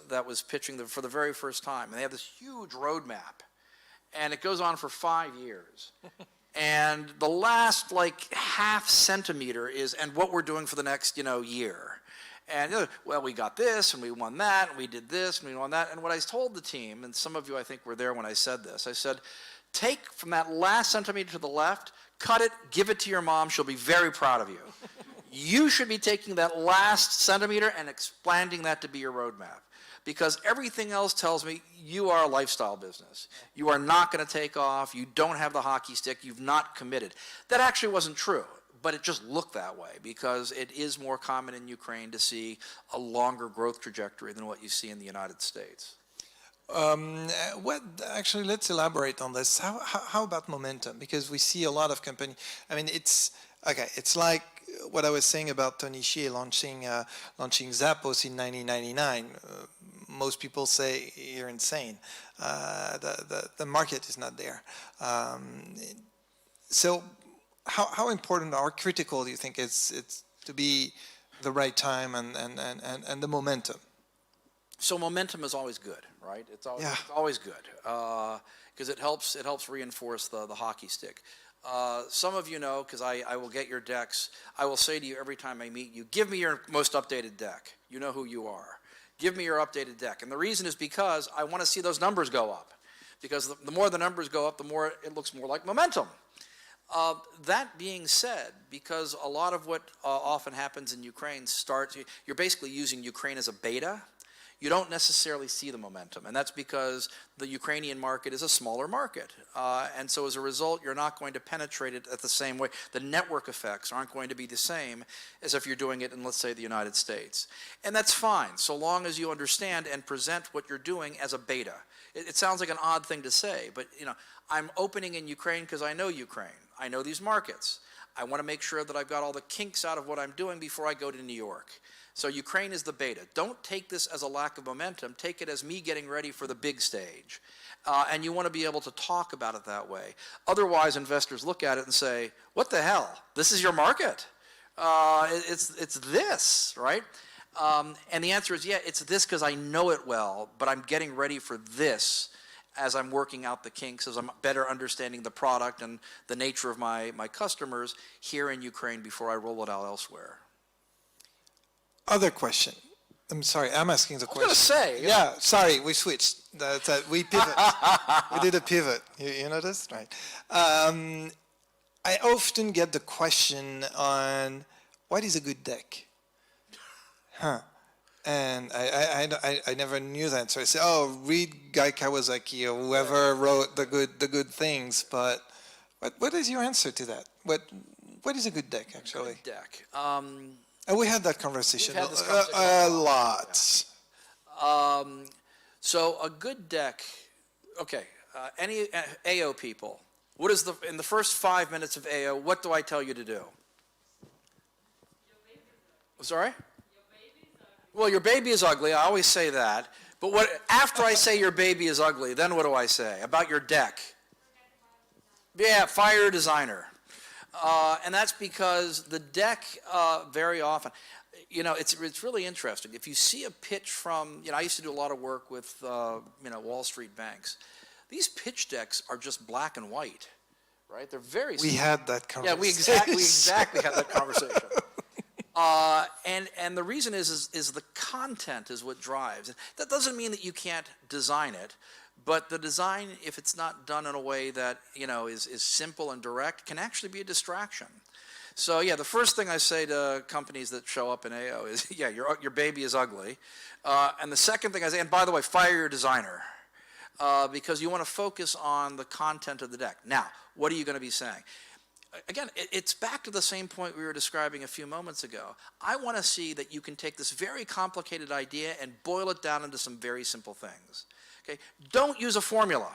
A: that was pitching for the very first time, and they have this huge roadmap, and it goes on for 5 years. And the last half centimeter is what we're doing for the next year. And, we got this, and we won that, and we did this, and we won that. And what I told the team, and some of you I think were there when I said this, I said, take from that last centimeter to the left, cut it, give it to your mom. She'll be very proud of you. You should be taking that last centimeter and expanding that to be your roadmap. Because everything else tells me you are a lifestyle business. You are not going to take off. You don't have the hockey stick. You've not committed. That actually wasn't true. But it just looked that way because it is more common in Ukraine to see a longer growth trajectory than what you see in the United States.
B: Actually, let's elaborate on this. How about momentum? Because we see a lot of companies. I mean, it's like what I was saying about Tony Hsieh launching Zappos in 1999. Most people say you're insane. The market is not there. So. How important or critical do you think it's to be the right time and the momentum?
A: So momentum is always good, right? It's always good because it helps reinforce the hockey stick. Some of you know, because I will get your decks. I will say to you every time I meet you, give me your most updated deck. You know who you are. Give me your updated deck. And the reason is because I want to see those numbers go up. Because the more the numbers go up, the more it looks more like momentum. That being said, because a lot of what often happens in Ukraine you're basically using Ukraine as a beta, you don't necessarily see the momentum. And that's because the Ukrainian market is a smaller market. And so as a result, you're not going to penetrate it at the same way. The network effects aren't going to be the same as if you're doing it in, let's say, the United States. And that's fine, so long as you understand and present what you're doing as a beta. It sounds like an odd thing to say, but I'm opening in Ukraine because I know Ukraine. I know these markets. I want to make sure that I've got all the kinks out of what I'm doing before I go to New York. So Ukraine is the beta. Don't take this as a lack of momentum. Take it as me getting ready for the big stage. And you want to be able to talk about it that way. Otherwise, investors look at it and say, what the hell? This is your market? It's this, right? And the answer is, yeah, it's this because I know it well, but I'm getting ready for this as I'm working out the kinks, as I'm better understanding the product and the nature of my customers here in Ukraine before I roll it out elsewhere.
B: Other question. I'm sorry, I'm asking the question.
A: I was going to say.
B: Yeah, sorry, we switched. We pivot. We did a pivot. You noticed? Right. I often get the question on what is a good deck? And I never knew that, so I said, read Guy Kawasaki or whoever wrote the good things. But what is your answer to that? What is a good deck actually?
A: Good deck.
B: And we had that conversation,
A: We've had this conversation
B: a lot.
A: Yeah. So a good deck. Okay. Any AO people. What is in the first 5 minutes of AO? What do I tell you to do? Sorry. Well, your baby is ugly. I always say that. But after I say your baby is ugly, then what do I say about your deck? Yeah, fire your designer. And that's because the deck very often, it's really interesting. If you see a pitch from, I used to do a lot of work with, Wall Street banks. these pitch decks are just black and white, right? They're very
B: We had that
A: Yeah,
B: conversation.
A: we exactly had that conversation. And the reason is the content is what drives. That doesn't mean that you can't design it, but the design, if it's not done in a way that, you know, is simple and direct, can actually be a distraction. So yeah, the first thing I say to companies that show up in AO is, yeah, your baby is ugly. And the second thing I say, and by the way, fire your designer. Because you want to focus on the content of the deck. Now, what are you going to be saying? Again, it's back to the same point we were describing a few moments ago. I want to see that you can take this very complicated idea and boil it down into some very simple things. Okay? Don't use a formula.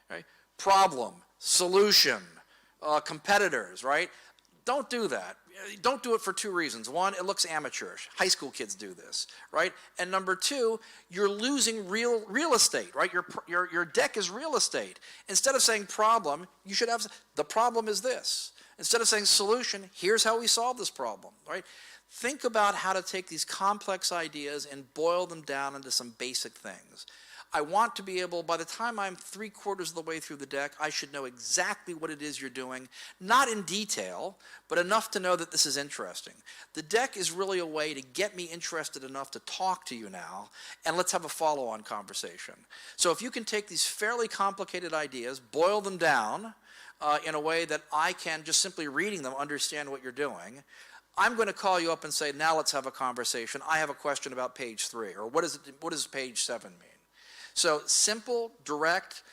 A: Right? Problem, solution, competitors, right? Don't do that. Don't do it for two reasons. One, it looks amateurish. High school kids do this, right? And number two, you're losing real estate, right? Your deck is real estate. Instead of saying problem, you should have the problem is this. Instead of saying solution, here's how we solve this problem, right? Think about how to take these complex ideas and boil them down into some basic things. I want to be able, by the time I'm 3/4 of the way through the deck, I should know exactly what it is you're doing, not in detail, but enough to know that this is interesting. The deck is really a way to get me interested enough to talk to you now, and let's have a follow-on conversation. So if you can take these fairly complicated ideas, boil them down in a way that I can, just simply reading them, understand what you're doing, I'm going to call you up and say, now let's have a conversation. I have a question about page 3, or what does page 7 mean? So simple, direct,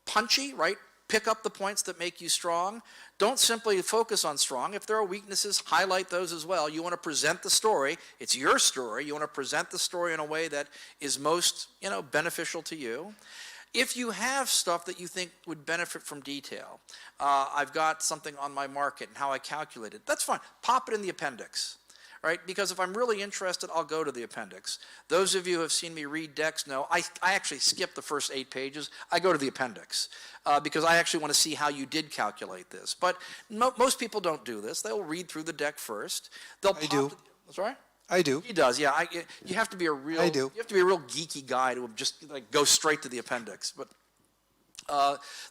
A: punchy, right? Pick up the points that make you strong. Don't simply focus on strong. If there are weaknesses, highlight those as well. You want to present the story. It's your story. You want to present the story in a way that is most, you know, beneficial to you. If you have stuff that you think would benefit from detail, I've got something on my market and how I calculate it, that's fine. Pop it in the appendix. Right? Because if I'm really interested, I'll go to the appendix. Those of you who have seen me read decks know I actually skip the first 8 pages. I go to the appendix because I actually want to see how you did calculate this. But most people don't do this. They'll read through the deck first.
B: I do.
A: That's right.
B: I do.
A: He does. Yeah. You have to be a real.
B: I do.
A: You have to be a real geeky guy to just like go straight to the appendix. But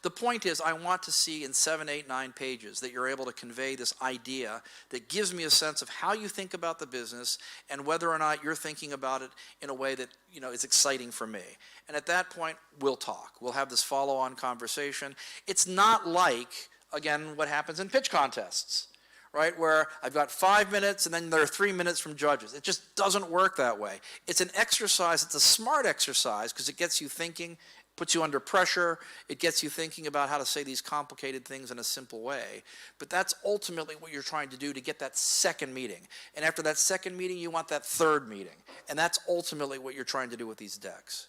A: the point is, I want to see in 7, 8, 9 pages that you're able to convey this idea that gives me a sense of how you think about the business and whether or not you're thinking about it in a way that, you know, is exciting for me. And at that point, we'll talk. We'll have this follow-on conversation. It's not like, again, what happens in pitch contests, right, where I've got 5 minutes and then there are 3 minutes from judges. It just doesn't work that way. It's an exercise. It's a smart exercise because it gets you thinking, puts you under pressure. It gets you thinking about how to say these complicated things in a simple way. But that's ultimately what you're trying to do to get that second meeting. And after that second meeting, you want that third meeting. And that's ultimately what you're trying to do with these decks.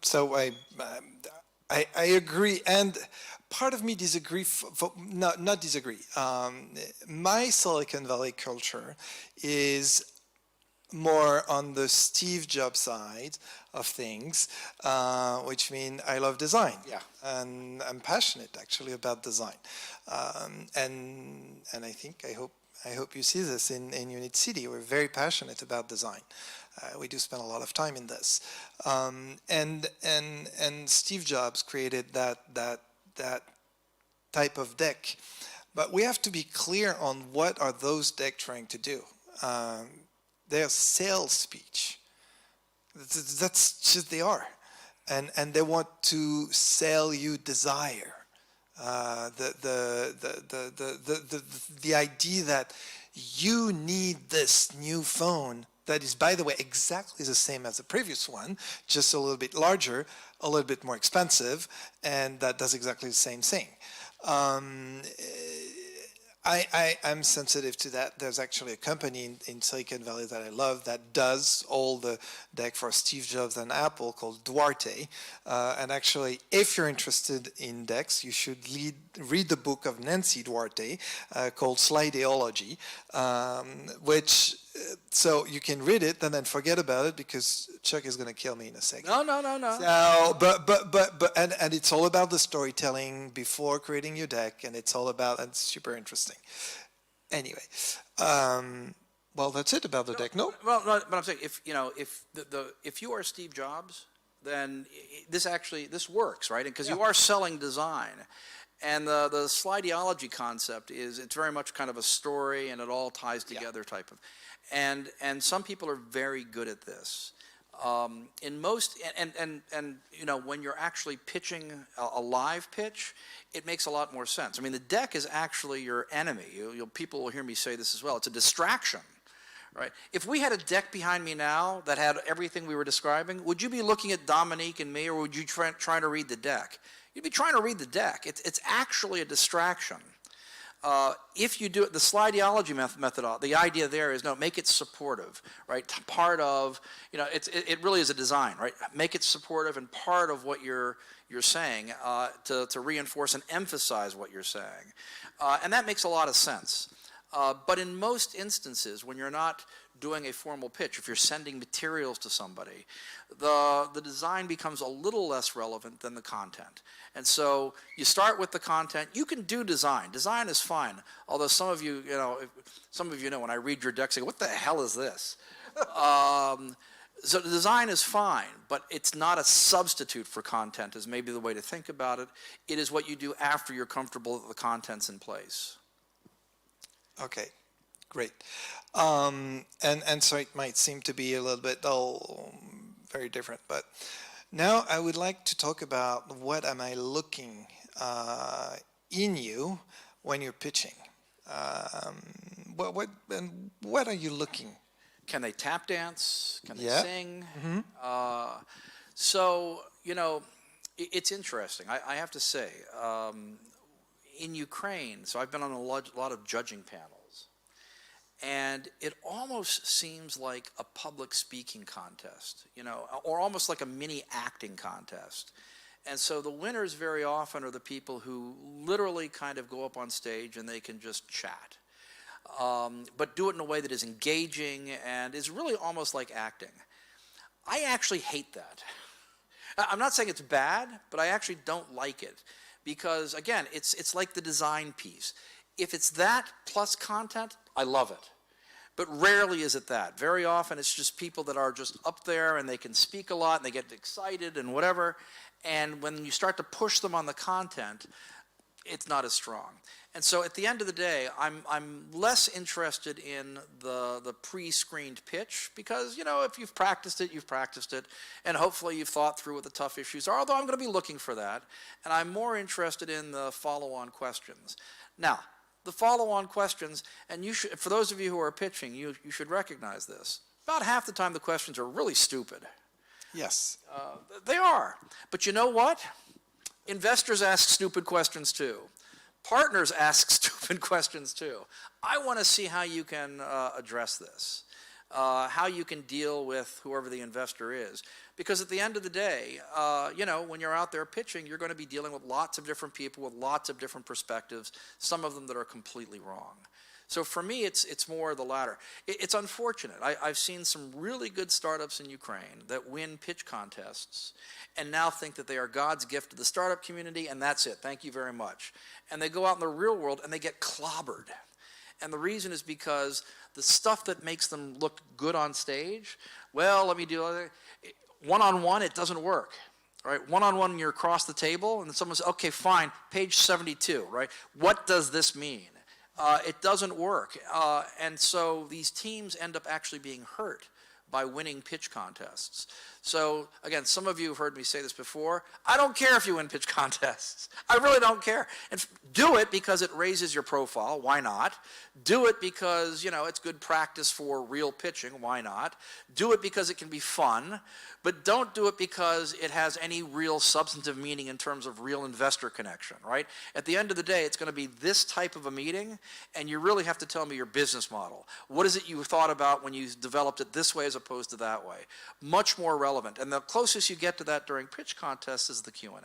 B: So I agree, and part of me disagree. Not disagree. My Silicon Valley culture is more on the Steve Jobs side of things, which means I love design.
A: Yeah.
B: And I'm passionate actually about design. And I hope you see this in Unit City. We're very passionate about design. We do spend a lot of time in this. And Steve Jobs created that type of deck. But we have to be clear on what are those decks trying to do. They're sales speech. That's just they are, and they want to sell you desire. The idea that you need this new phone that is, by the way, exactly the same as the previous one, just a little bit larger, a little bit more expensive, and that does exactly the same thing. I'm sensitive to that. There's actually a company in Silicon Valley that I love that does all the deck for Steve Jobs and Apple called Duarte. And actually, if you're interested in decks, you should read the book of Nancy Duarte called Slideology, which so you can read it and then forget about it because Chuck is going to kill me in a second.
A: No.
B: So, but and it's all about the storytelling before creating your deck, and it's all about, and it's super interesting. Anyway, well, that's it about the deck. No.
A: Well, no, but I'm saying if you are Steve Jobs, this works, right? Because you are selling design. And the slideology concept is, it's very much kind of a story and it all ties together type of, and some people are very good at this. In most, and you know, when you're actually pitching a live pitch, it makes a lot more sense. I mean, the deck is actually your enemy. People will hear me say this as well. It's a distraction, right? If we had a deck behind me now that had everything we were describing, would you be looking at Dominique and me, or would you try to read the deck? You'd be trying to read the deck. It's actually a distraction. If you do it, the slideology method, the idea there is, no, make it supportive, right? Part of, you know, it really is a design, right? Make it supportive and part of what you're saying, to reinforce and emphasize what you're saying. And that makes a lot of sense. But in most instances, when you're not doing a formal pitch, if you're sending materials to somebody, the design becomes a little less relevant than the content. And so you start with the content. You can do design. Design is fine. Although some of you know, when I read your deck, say, what the hell is this? So the design is fine, but it's not a substitute for content, is maybe the way to think about it. It is what you do after you're comfortable that the content's in place.
B: Okay, great. And so it might seem to be a little bit very different, but now I would like to talk about what am I looking in you when you're pitching. What are you looking?
A: Can they tap dance? Can they sing?
B: Mm-hmm.
A: So, you know, it's interesting. I have to say, in Ukraine, so I've been on a lot of judging panels. And it almost seems like a public speaking contest, you know, or almost like a mini acting contest. And so the winners very often are the people who literally kind of go up on stage and they can just chat, but do it in a way that is engaging and is really almost like acting. I actually hate that. I'm not saying it's bad, but I actually don't like it because, again, it's like the design piece. If it's that plus content, I love it. But rarely is it that. Very often it's just people that are just up there and they can speak a lot and they get excited and whatever. And when you start to push them on the content, it's not as strong. And so at the end of the day, I'm less interested in the pre-screened pitch because, you know, if you've practiced it, and hopefully you've thought through what the tough issues are, although I'm going to be looking for that. And I'm more interested in the follow-on questions. Now, the follow-on questions, and you should, for those of you who are pitching, you should recognize this. About half the time the questions are really stupid.
B: Yes.
A: They are. But you know what? Investors ask stupid questions too. Partners ask stupid questions too. I want to see how you can address this, how you can deal with whoever the investor is. Because at the end of the day, you know, when you're out there pitching, you're going to be dealing with lots of different people with lots of different perspectives, some of them that are completely wrong. So for me, it's more the latter. It's unfortunate. I've seen some really good startups in Ukraine that win pitch contests and now think that they are God's gift to the startup community, and that's it. Thank you very much. And they go out in the real world and they get clobbered. And the reason is because the stuff that makes them look good on stage, well, let me do it. One-on-one, it doesn't work. Right? One-on-one, you're across the table, and someone says, okay, fine, page 72, right? What does this mean? It doesn't work. And so these teams end up actually being hurt by winning pitch contests. So again, some of you have heard me say this before. I don't care if you win pitch contests. I really don't care. And do it because it raises your profile. Why not? Do it because, you know, it's good practice for real pitching. Why not? Do it because it can be fun. But don't do it because it has any real substantive meaning in terms of real investor connection, right? At the end of the day, it's going to be this type of a meeting, and you really have to tell me your business model. What is it you thought about when you developed it this way as opposed to that way? Much more relevant. And the closest you get to that during pitch contests is the Q&A.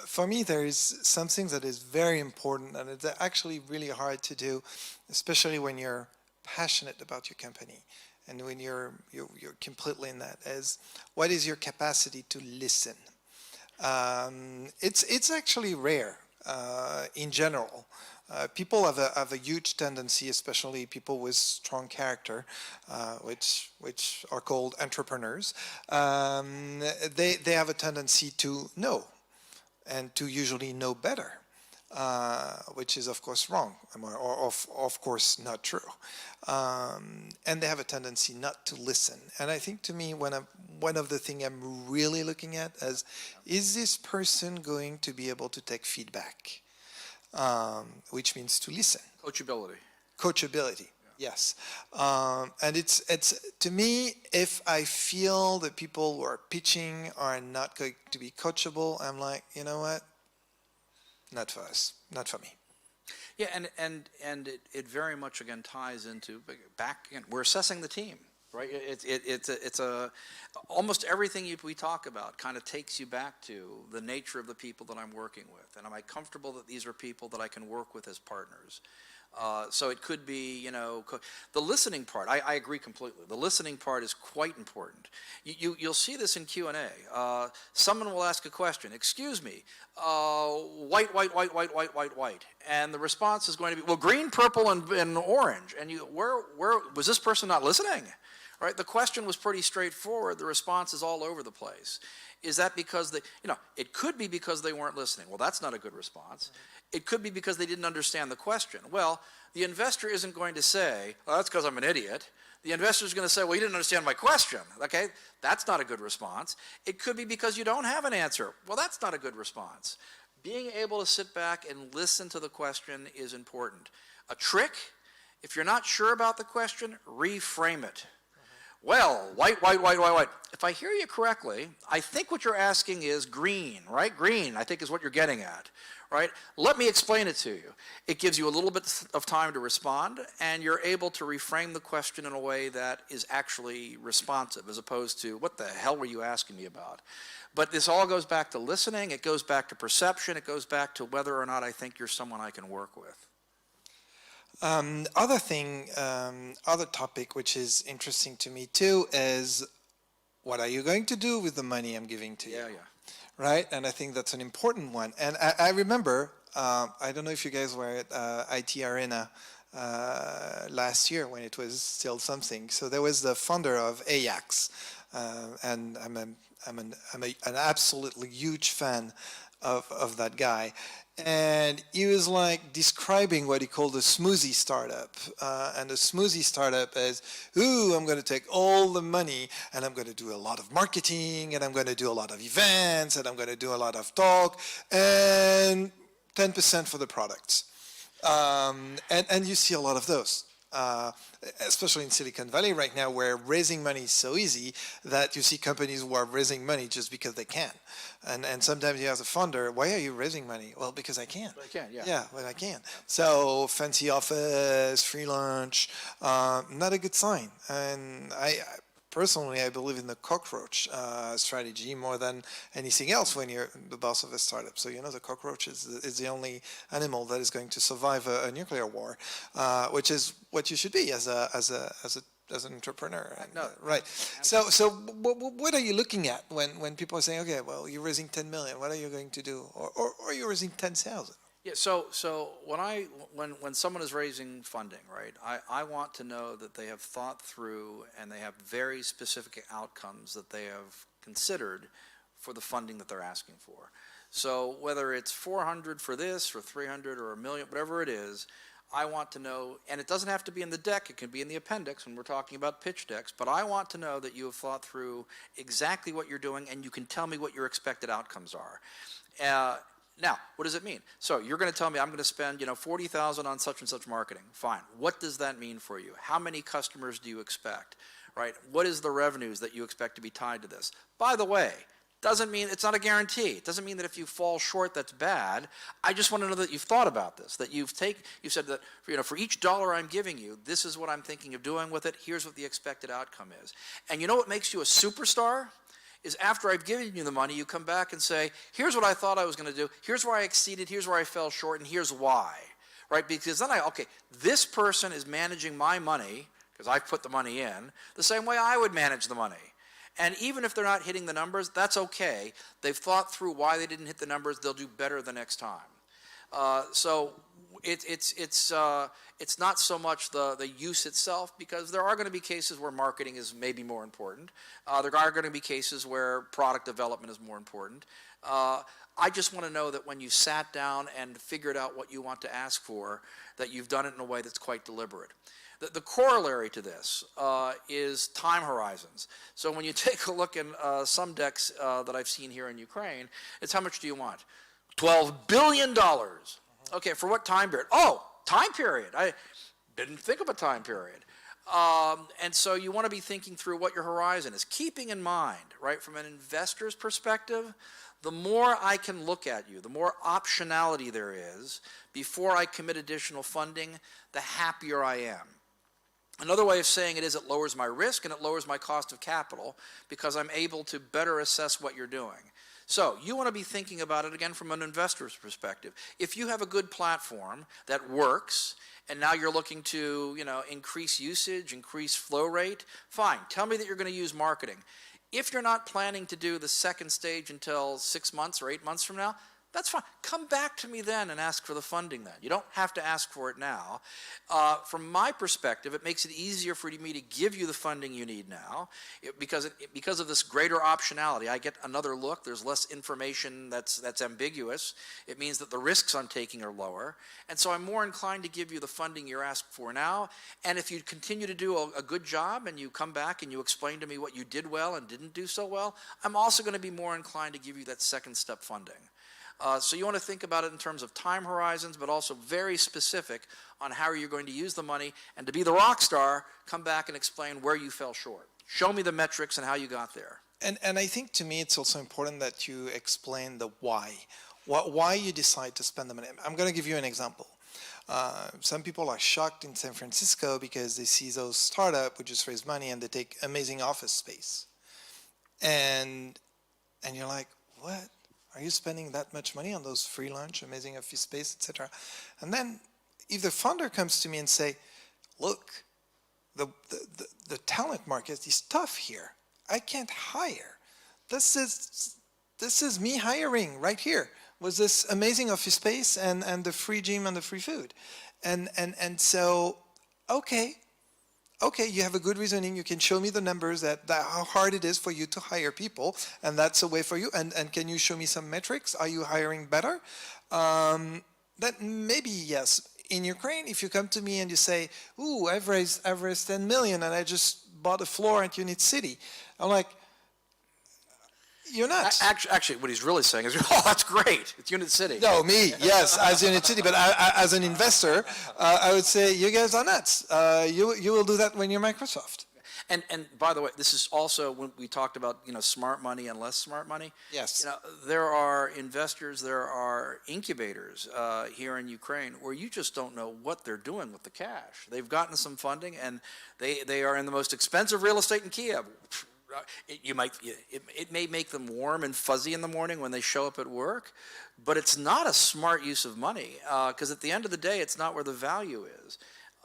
B: For me, there is something that is very important, and it's actually really hard to do, especially when you're passionate about your company. And when you're completely in that, is what is your capacity to listen? It's actually rare. in general. People have a huge tendency, especially people with strong character, which are called entrepreneurs. They have a tendency to know, and to usually know better, which is of course wrong, or of course not true. And they have a tendency not to listen. And I think, to me, one of the things I'm really looking at is this person going to be able to take feedback? Which means to listen. Coachability, yes. And it's to me, if I feel that people who are pitching are not going to be coachable, I'm like, you know what? Not for us, not for me.
A: Yeah, and it very much again ties into back again. We're assessing the team, right? It's a almost everything we talk about kind of takes you back to the nature of the people that I'm working with, and am I comfortable that these are people that I can work with as partners? So it could be, the listening part. I agree completely. The listening part is quite important. You'll see this in Q&A. Someone will ask a question. Excuse me, white, and the response is going to be, well, green, purple, and orange. And where was this person not listening? Right? The question was pretty straightforward. The response is all over the place. Is that because it could be because they weren't listening. Well, that's not a good response. It could be because they didn't understand the question. Well, the investor isn't going to say, well, that's because I'm an idiot. The investor is going to say, well, you didn't understand my question. Okay, that's not a good response. It could be because you don't have an answer. Well, that's not a good response. Being able to sit back and listen to the question is important. A trick, if you're not sure about the question, reframe it. Well, white. If I hear you correctly, I think what you're asking is green, right? Green, I think, is what you're getting at, right? Let me explain it to you. It gives you a little bit of time to respond, and you're able to reframe the question in a way that is actually responsive, as opposed to, what the hell were you asking me about? But this all goes back to listening, it goes back to perception, it goes back to whether or not I think you're someone I can work with.
B: Other topic which is interesting to me too is, what are you going to do with the money I'm giving to you?
A: Yeah.
B: Right? And I think that's an important one. And I remember, I don't know if you guys were at IT Arena last year when it was still something. So there was the founder of Ajax, and I'm an absolutely huge fan of that guy. And he was like describing what he called a smoothie startup. And a smoothie startup is, I'm going to take all the money and I'm going to do a lot of marketing and I'm going to do a lot of events and I'm going to do a lot of talk and 10% for the products. And you see a lot of those. Especially in Silicon Valley right now, where raising money is so easy that you see companies who are raising money just because they can. And sometimes you ask a founder, why are you raising money? Well, because I can.
A: I can, yeah.
B: Yeah, well, I can. So fancy office, free lunch, not a good sign. And personally, I believe in the cockroach strategy more than anything else when you're the boss of a startup. So, the cockroach is the only animal that is going to survive a nuclear war, which is what you should be as an entrepreneur.
A: No,
B: right. So what are you looking at when people are saying, okay, well, you're raising 10 million, what are you going to do? Or you're raising 10,000?
A: Yeah, so when someone is raising funding, right, I want to know that they have thought through and they have very specific outcomes that they have considered for the funding that they're asking for. So whether it's 400 for this or 300 or $1 million, whatever it is, I want to know, and it doesn't have to be in the deck, it can be in the appendix when we're talking about pitch decks, but I want to know that you have thought through exactly what you're doing and you can tell me what your expected outcomes are. Now, what does it mean? So you're going to tell me I'm going to spend, $40,000 on such and such marketing. Fine. What does that mean for you? How many customers do you expect? Right? What is the revenues that you expect to be tied to this? By the way, doesn't mean it's not a guarantee. It doesn't mean that if you fall short, that's bad. I just want to know that you've thought about this, that you've said that for each dollar I'm giving you, this is what I'm thinking of doing with it. Here's what the expected outcome is. And you know what makes you a superstar? Is after I've given you the money, you come back and say, here's what I thought I was going to do, here's where I exceeded, here's where I fell short, and here's why, right? Because then this person is managing my money, because I've put the money in, the same way I would manage the money. And even if they're not hitting the numbers, that's okay. They've thought through why they didn't hit the numbers, they'll do better the next time. So it's not so much the use itself, because there are going to be cases where marketing is maybe more important. There are going to be cases where product development is more important. I just want to know that when you sat down and figured out what you want to ask for, that you've done it in a way that's quite deliberate. The corollary to this is time horizons. So when you take a look in some decks that I've seen here in Ukraine, it's how much do you want? $12 billion. Okay, for what time period? Oh, time period. I didn't think of a time period. And so you want to be thinking through what your horizon is, keeping in mind, right, from an investor's perspective, the more I can look at you, the more optionality there is before I commit additional funding, the happier I am. Another way of saying it is it lowers my risk and it lowers my cost of capital, because I'm able to better assess what you're doing. So you want to be thinking about it again from an investor's perspective. If you have a good platform that works, and now you're looking to, increase usage, increase flow rate, fine. Tell me that you're going to use marketing. If you're not planning to do the second stage until 6 months or 8 months from now, that's fine. Come back to me then and ask for the funding then. You don't have to ask for it now. From my perspective, it makes it easier for me to give you the funding you need now, because of this greater optionality. I get another look. There's less information that's ambiguous. It means that the risks I'm taking are lower. And so I'm more inclined to give you the funding you're asked for now. And if you continue to do a good job and you come back and you explain to me what you did well and didn't do so well, I'm also going to be more inclined to give you that second step funding. So you want to think about it in terms of time horizons, but also very specific on how you're going to use the money. And to be the rock star, come back and explain where you fell short. Show me the metrics and how you got there.
B: And I think to me it's also important that you explain the why. Why you decide to spend the money. I'm going to give you an example. Some people are shocked in San Francisco because they see those startups who just raise money and they take amazing office space. And you're like, what? Are you spending that much money on those free lunch, amazing office space, etc.? And then if the founder comes to me and say, look, the talent market is tough here. I can't hire. This is me hiring right here with this amazing office space and the free gym and the free food. And so, okay, you have a good reasoning. You can show me the numbers that how hard it is for you to hire people, and that's a way for you. And can you show me some metrics? Are you hiring better? That maybe yes. In Ukraine, if you come to me and you say, "Ooh, I've raised 10 million, and I just bought a floor at Unit City," I'm like, "You're nuts."
A: Actually, what he's really saying is, "Oh, that's great. It's Unit City."
B: No, me, yes, as Unit City, but as an investor, I would say you guys are nuts. You will do that when you're Microsoft.
A: And by the way, this is also when we talked about smart money and less smart money.
B: Yes.
A: There are investors, there are incubators here in Ukraine where you just don't know what they're doing with the cash. They've gotten some funding and they are in the most expensive real estate in Kiev. It may make them warm and fuzzy in the morning when they show up at work, but it's not a smart use of money, because at the end of the day, it's not where the value is.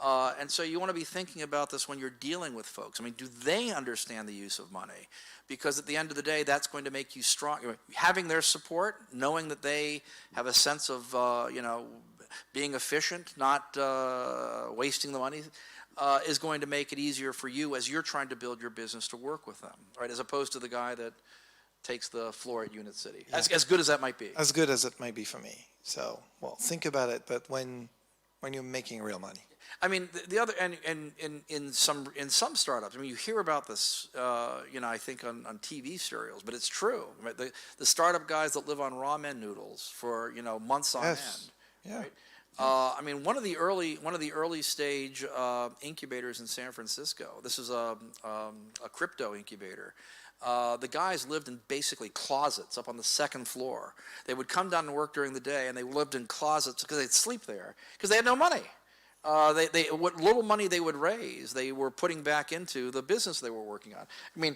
A: And so you want to be thinking about this when you're dealing with folks. I mean, do they understand the use of money? Because at the end of the day, that's going to make you strong. Having their support, knowing that they have a sense of, being efficient, not wasting the money, is going to make it easier for you as you're trying to build your business to work with them, right? As opposed to the guy that takes the floor at Unit City. Yeah. As good as that might be.
B: As good as it might be for me. So, well, think about it, but when you're making real money.
A: I mean, the other, and in some startups, I mean, you hear about this, I think on TV serials, but it's true. Right? The startup guys that live on ramen noodles for months on end.
B: Yeah.
A: Right? I mean, one of the early stage incubators in San Francisco. This is a crypto incubator. The guys lived in basically closets up on the second floor. They would come down to work during the day, and they lived in closets because they'd sleep there because they had no money. What little money they would raise, they were putting back into the business they were working on. I mean,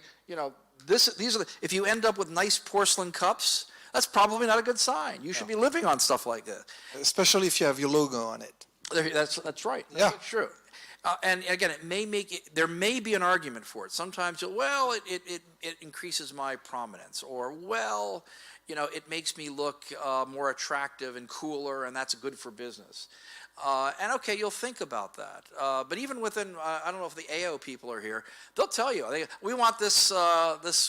A: these are if you end up with nice porcelain cups, that's probably not a good sign. You should be living on stuff like that,
B: especially if you have your logo on it.
A: That's right. That's true. And again, there may be an argument for it. Sometimes, it increases my prominence, or it makes me look more attractive and cooler, and that's good for business. And okay, you'll think about that. But even within, I don't know if the AO people are here, they'll tell you, we want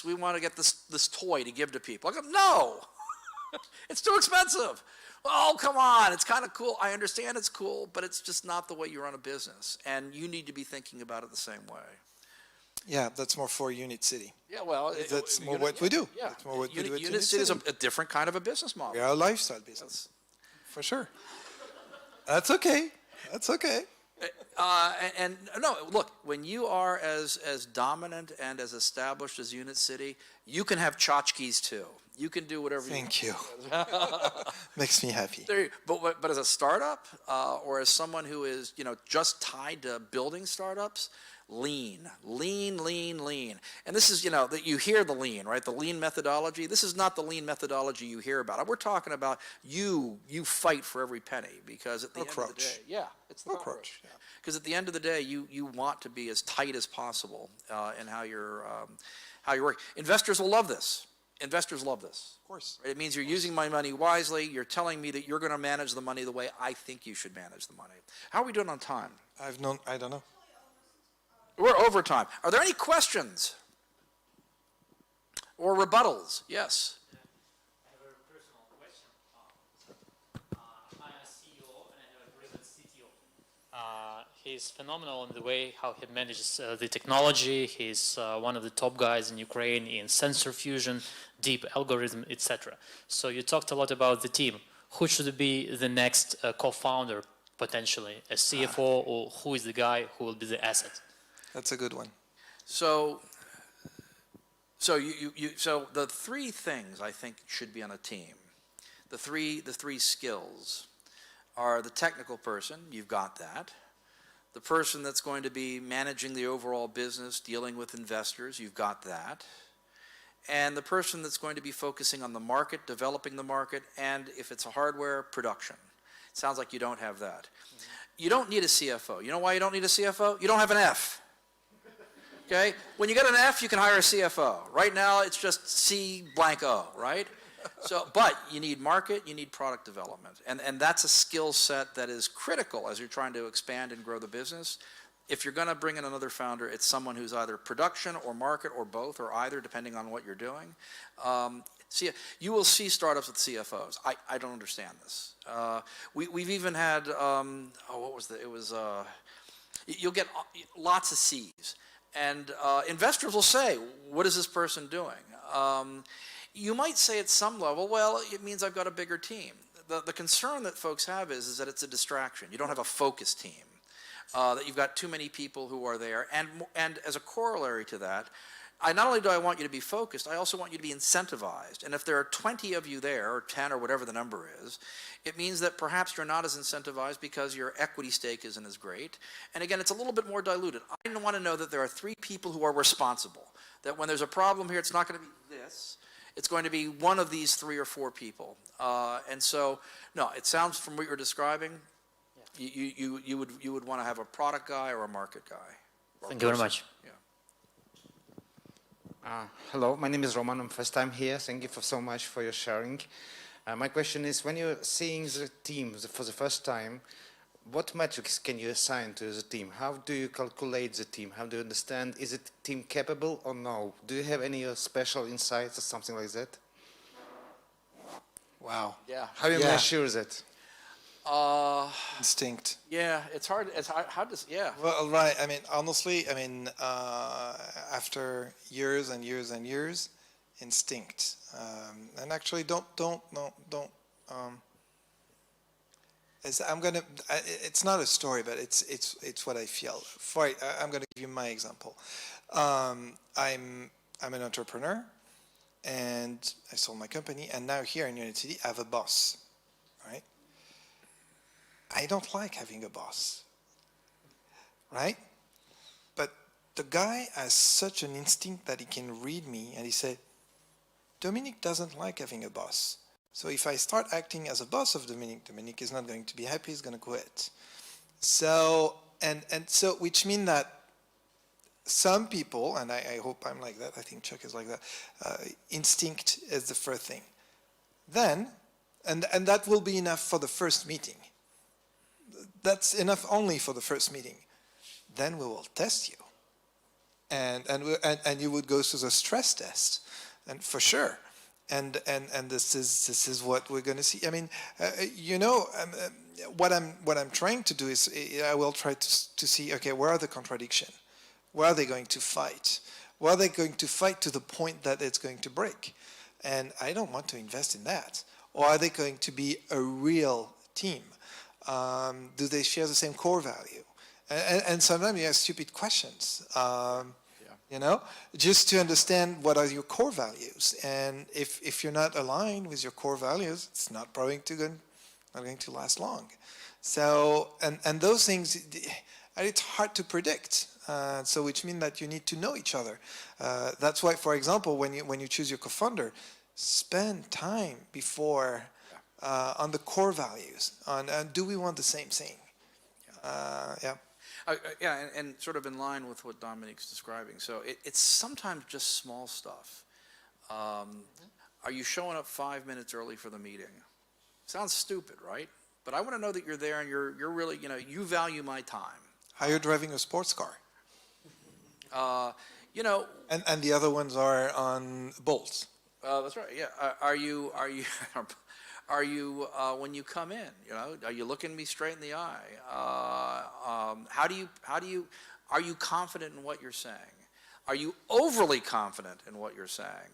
A: we want to get this toy to give to people. I go, no, it's too expensive. Oh, come on, it's kind of cool. I understand it's cool, but it's just not the way you run a business. And you need to be thinking about it the same way.
B: Yeah, that's more for Unit City.
A: Yeah, well,
B: That's more what we do.
A: Yeah,
B: That's more what we do at
A: Unit City is a different kind of a business model.
B: We are a lifestyle business, for sure. That's okay. That's okay.
A: And no, look, when you are as dominant and as established as Unit City, you can have tchotchkes too. You can do whatever
B: Thank you. Makes me happy.
A: But as a startup, or as someone who is just tied to building startups, lean. And this is that you hear the lean, right? The lean methodology. This is not the lean methodology you hear about. We're talking about you fight for every penny, because at the end of the day, it's the cockroach. Because at the end of the day, you want to be as tight as possible in how you're working. Investors will love this. Investors love this.
B: Of course.
A: It means you're using my money wisely. You're telling me that you're going to manage the money the way I think you should manage the money. How are we doing on time?
B: I don't know.
A: We're over time. Are there any questions or rebuttals? Yes.
C: I have a personal question. I'm a CEO and I have a brilliant CTO. He's phenomenal in the way how he manages the technology. He's one of the top guys in Ukraine in sensor fusion, deep algorithm, etc. So you talked a lot about the team. Who should be the next co-founder, potentially? A CFO, or who is the guy who will be the asset?
B: That's a good one.
A: So the three things I think should be on a team. The three skills are the technical person. You've got that. The person that's going to be managing the overall business, dealing with investors, you've got that. And the person that's going to be focusing on the market, developing the market, and if it's a hardware, production. It sounds like you don't have that. You don't need a CFO. You know why you don't need a CFO? You don't have an F. Okay? When you get an F, you can hire a CFO. Right now, it's just C blank O, right? But you need market, you need product development. And that's a skill set that is critical as you're trying to expand and grow the business. If you're going to bring in another founder, it's someone who's either production or market or both or either, depending on what you're doing. You will see startups with CFOs. I don't understand this. We've even had, you'll get lots of C's. And investors will say, what is this person doing? You might say at some level, well, it means I've got a bigger team. The concern that folks have is that it's a distraction. You don't have a focus team, that you've got too many people who are there. And as a corollary to that, not only do I want you to be focused, I also want you to be incentivized. And if there are 20 of you there, or 10 or whatever the number is, it means that perhaps you're not as incentivized because your equity stake isn't as great. And again, it's a little bit more diluted. I want to know that there are 3 people who are responsible, that when there's a problem here, it's not going to be this. It's going to be one of these 3 or 4 people. And so, no, it sounds from what you're describing, you would want to have a product guy or a market guy.
C: Thank you very much.
A: Yeah.
D: Hello, my name is Roman. I'm first time here. Thank you so much for your sharing. My question is, when you're seeing the team for the first time, what metrics can you assign to the team? How do you calculate the team? How do you understand, is it team capable or no? Do you have any special insights or something like that?
B: Wow.
A: Yeah.
D: How do you measure that?
B: Instinct.
A: Yeah, it's hard. Yeah.
B: Well, right. I mean, honestly, after years and years and years, instinct. And actually, it's not a story, but it's what I feel. I'm gonna give you my example. I'm an entrepreneur, and I sold my company, and now here in Unity City, I have a boss, right? I don't like having a boss, right? But the guy has such an instinct that he can read me, and he said, Dominique doesn't like having a boss. So if I start acting as a boss of Dominique, Dominique is not going to be happy, he's going to quit. So, so which means that some people, and I hope I'm like that, I think Chuck is like that, instinct is the first thing. then, and that will be enough for the first meeting. That's enough only for the first meeting. Then we will test you. And you would go through the stress test, and for sure. And this is what we're going to see. I mean, what I'm trying to do is I will try to see, okay, where are the contradictions? Where are they going to fight? Where are they going to fight to the point that it's going to break? And I don't want to invest in that. Or are they going to be a real team? Do they share the same core value? And sometimes you ask stupid questions. Just to understand what are your core values. And if you're not aligned with your core values, it's not probably not going to last long. So, and those things, it's hard to predict. So which means that you need to know each other. That's why, for example, when you choose your co-founder, spend time before on the core values. On do we want the same thing? Yeah.
A: Yeah, and sort of in line with what Dominique's describing. So it's sometimes just small stuff. Are you showing up 5 minutes early for the meeting? Sounds stupid, right? But I want to know that you're there and you're really, you value my time.
B: How you're driving a sports car? And the other ones are on bolts.
A: That's right. Yeah. Are you when you come in? Are you looking me straight in the eye? Are you confident in what you're saying? Are you overly confident in what you're saying?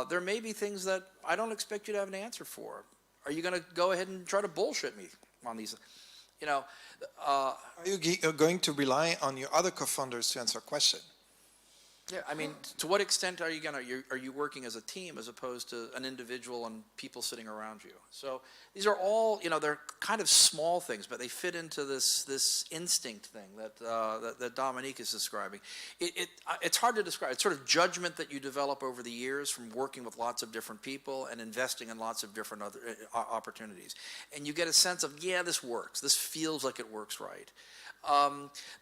A: There may be things that I don't expect you to have an answer for. Are you going to go ahead and try to bullshit me on these? Are
B: you going to rely on your other co-founders to answer a question?
A: Yeah, I mean, to what extent are you working as a team as opposed to an individual and people sitting around you? So these are all, they're kind of small things, but they fit into this instinct thing that Dominique is describing. It's hard to describe. It's sort of judgment that you develop over the years from working with lots of different people and investing in lots of different other opportunities, and you get a sense of, yeah, this works. This feels like it works right.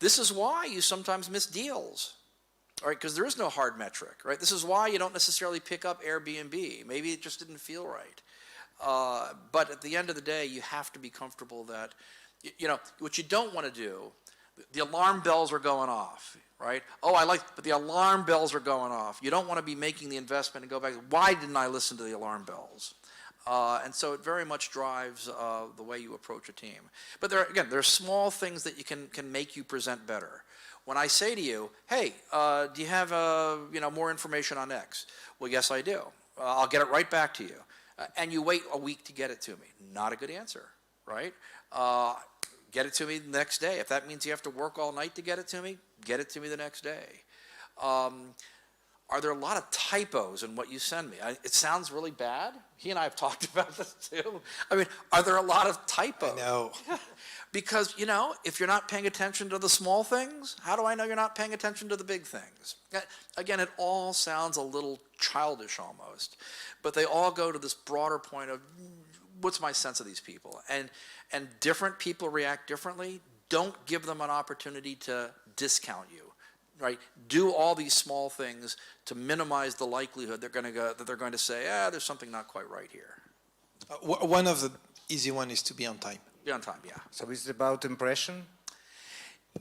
A: This is why you sometimes miss deals. All right, because there is no hard metric, right? This is why you don't necessarily pick up Airbnb. Maybe it just didn't feel right. But at the end of the day, you have to be comfortable that, what you don't want to do, the alarm bells are going off, right? But the alarm bells are going off. You don't want to be making the investment and go back, why didn't I listen to the alarm bells? And so it very much drives the way you approach a team. But there are small things that you can make you present better. When I say to you, hey, do you have more information on X? Well, yes, I do. I'll get it right back to you. And you wait a week to get it to me. Not a good answer, right? Get it to me the next day. If that means you have to work all night to get it to me the next day. Are there a lot of typos in what you send me? It sounds really bad. He and I have talked about this too. I mean, are there a lot of typos?
B: I know.
A: Because, if you're not paying attention to the small things, how do I know you're not paying attention to the big things? Again, it all sounds a little childish almost, but they all go to this broader point of what's my sense of these people? And different people react differently. Don't give them an opportunity to discount you, right? Do all these small things to minimize the likelihood they're going to say, there's something not quite right here.
B: One of the easy one is to be on time.
A: Be on time, yeah.
D: So is it about impression?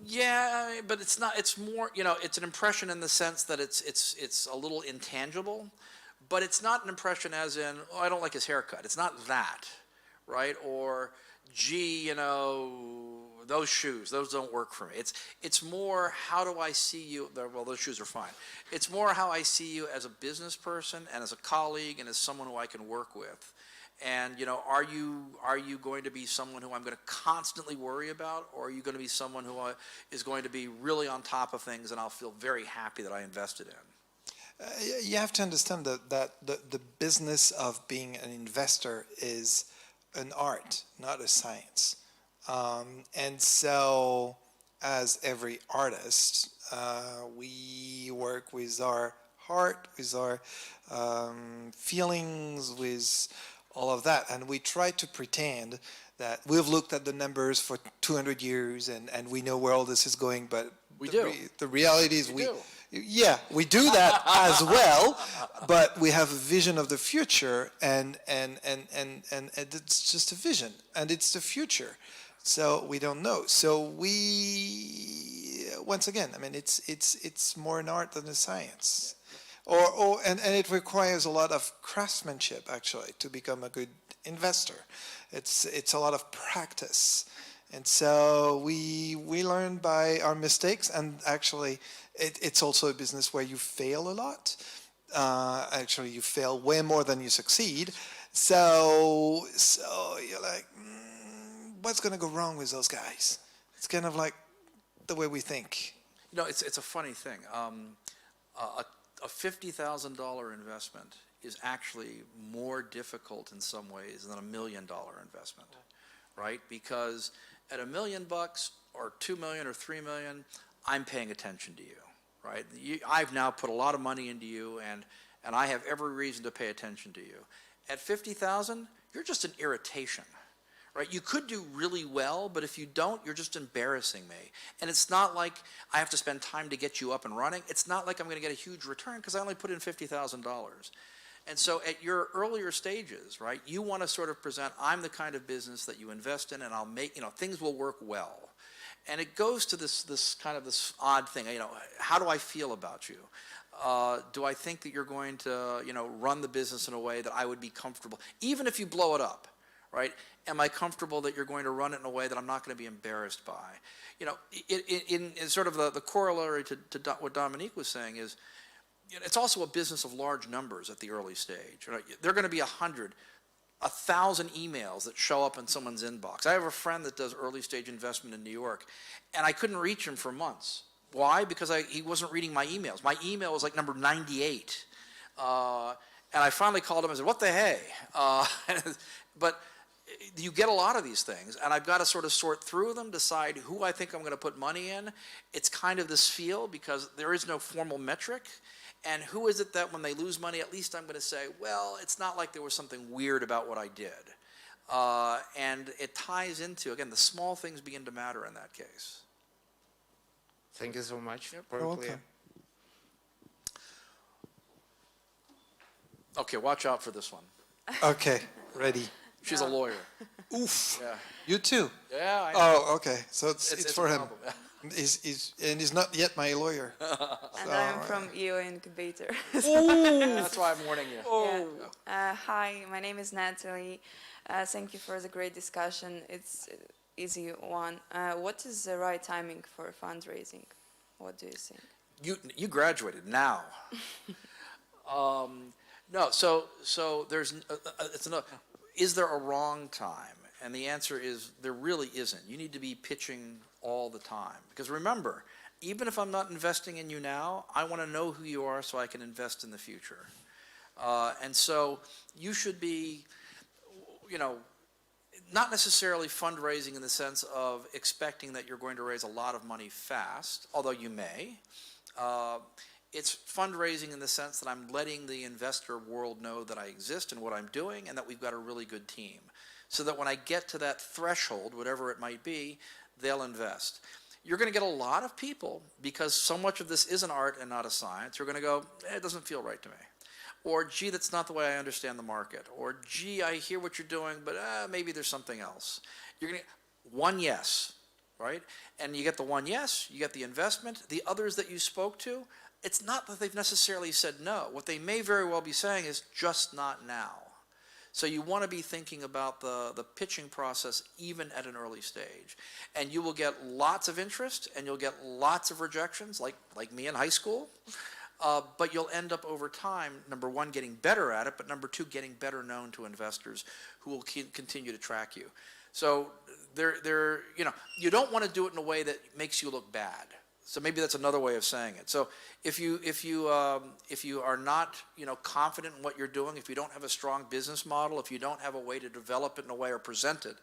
A: Yeah, but it's not. It's more. It's an impression in the sense that it's a little intangible, but it's not an impression as in, I don't like his haircut. It's not that, right? Or, gee, those shoes, those don't work for me. It's more, how do I see you? Well, those shoes are fine. It's more how I see you as a business person and as a colleague and as someone who I can work with. And are you going to be someone who I'm going to constantly worry about, or are you going to be someone who is going to be really on top of things and I'll feel very happy that I invested in?
B: You have to understand that the business of being an investor is an art, not a science. And so, as every artist, we work with our heart, with our feelings, with all of that, and we try to pretend that we've looked at the numbers for 200 years and we know where all this is going, but
A: the
B: reality is Yeah, we do that as well, but we have a vision of the future, and it's just a vision, and it's the future. So we don't know. So once again, I mean, it's more an art than a science. And it requires a lot of craftsmanship, actually, to become a good investor. It's a lot of practice. And so we learn by our mistakes, and actually it's also a business where you fail a lot. Actually, you fail way more than you succeed. So you're like, what's going to go wrong with those guys? It's kind of like the way we think.
A: You know, it's a funny thing. A $50,000 investment is actually more difficult in some ways than $1 million investment, right? Because at $1 million or 2 million or 3 million, I'm paying attention to you, right? I've now put a lot of money into you, and I have every reason to pay attention to you. At 50,000, you're just an irritation, right? You could do really well, but if you don't, you're just embarrassing me. And it's not like I have to spend time to get you up and running. It's not like I'm going to get a huge return because I only put in $50,000. And so at your earlier stages, right, you want to sort of present, I'm the kind of business that you invest in, and I'll make, things will work well. And it goes to this kind of this odd thing, how do I feel about you? Do I think that you're going to, run the business in a way that I would be comfortable, even if you blow it up, right? Am I comfortable that you're going to run it in a way that I'm not going to be embarrassed by? In sort of the corollary to what Dominique was saying is, it's also a business of large numbers at the early stage. Right? There are going to be 100, 1,000 emails that show up in someone's inbox. I have a friend that does early stage investment in New York, and I couldn't reach him for months. Why? Because he wasn't reading my emails. My email was like number 98. And I finally called him and said, what the hey? But you get a lot of these things, and I've got to sort of sort through them, decide who I think I'm going to put money in. It's kind of this feel because there is no formal metric. And who is it that when they lose money, at least I'm going to say, well, it's not like there was something weird about what I did. And it ties into, again, the small things begin to matter in that case.
D: Thank you so much.
A: Yep.
D: Very
B: You're
D: clear.
B: welcome.
A: Okay, watch out for this one.
B: Okay, ready.
A: She's a lawyer.
B: Oof.
A: Yeah.
B: You too.
A: Yeah, I know.
B: Oh, okay. So it's for
A: a
B: him.
A: problem.
B: He's not yet my lawyer.
E: And I'm from EU Incubator.
A: That's why I'm warning you.
E: Yeah. Hi, my name is Natalie. Thank you for the great discussion. It's easy one. What is the right timing for fundraising? What do you think?
A: You graduated now. No, so there's it's enough. Is there a wrong time? And the answer is there really isn't. You need to be pitching all the time. Because remember, even if I'm not investing in you now, I want to know who you are so I can invest in the future. And so you should be, not necessarily fundraising in the sense of expecting that you're going to raise a lot of money fast, although you may. It's fundraising in the sense that I'm letting the investor world know that I exist and what I'm doing and that we've got a really good team. So that when I get to that threshold, whatever it might be, they'll invest. You're going to get a lot of people, because so much of this is an art and not a science, who are going to go, it doesn't feel right to me. Or, gee, that's not the way I understand the market. Or, gee, I hear what you're doing, but maybe there's something else. You're going to get one yes, right? And you get the one yes, you get the investment. The others that you spoke to, it's not that they've necessarily said no. What they may very well be saying is just not now. So you want to be thinking about the pitching process even at an early stage. And you will get lots of interest and you'll get lots of rejections, like me in high school. But you'll end up over time, number one, getting better at it, but number two, getting better known to investors who will continue to track you. So you don't want to do it in a way that makes you look bad. So maybe that's another way of saying it. So if you are not confident in what you're doing, if you don't have a strong business model, if you don't have a way to develop it in a way or present it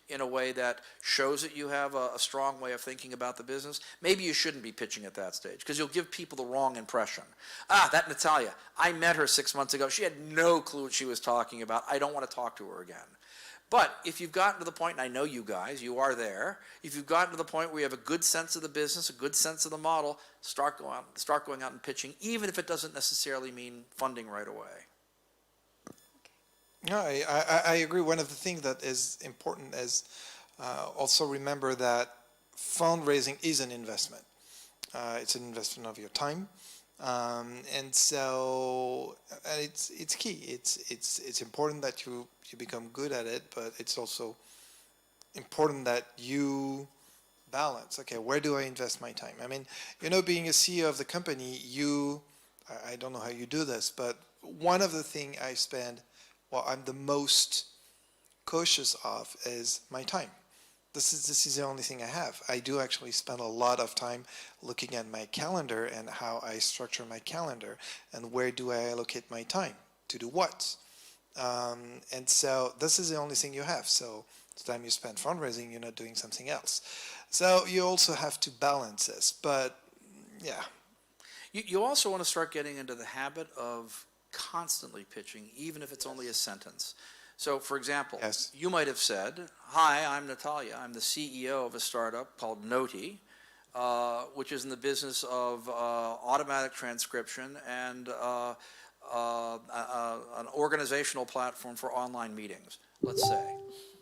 A: in a way that shows that you have a strong way of thinking about the business, maybe you shouldn't be pitching at that stage because you'll give people the wrong impression. That Natalia, I met her 6 months ago. She had no clue what she was talking about. I don't want to talk to her again. But if you've gotten to the point, and I know you guys, you are there, if you've gotten to the point where you have a good sense of the business, a good sense of the model, start going out and pitching, even if it doesn't necessarily mean funding right away.
B: No, I agree. One of the things that is important is also remember that fundraising is an investment. It's an investment of your time, and so it's key. It's important that you become good at it, but it's also important that you balance. Okay, where do I invest my time? I mean, being a CEO of the company, I don't know how you do this, but one of the things I'm the most cautious of is my time. This is the only thing I have. I do actually spend a lot of time looking at my calendar and how I structure my calendar and where do I allocate my time to do what. And so this is the only thing you have. So the time you spend fundraising, you're not doing something else. So you also have to balance this. But yeah.
A: You also want to start getting into the habit of constantly pitching, even if it's only a sentence. So, for example,
B: Yes.
A: you might have said, "Hi, I'm Natalia. I'm the CEO of a startup called Noti, which is in the business of automatic transcription and an organizational platform for online meetings." Let's say,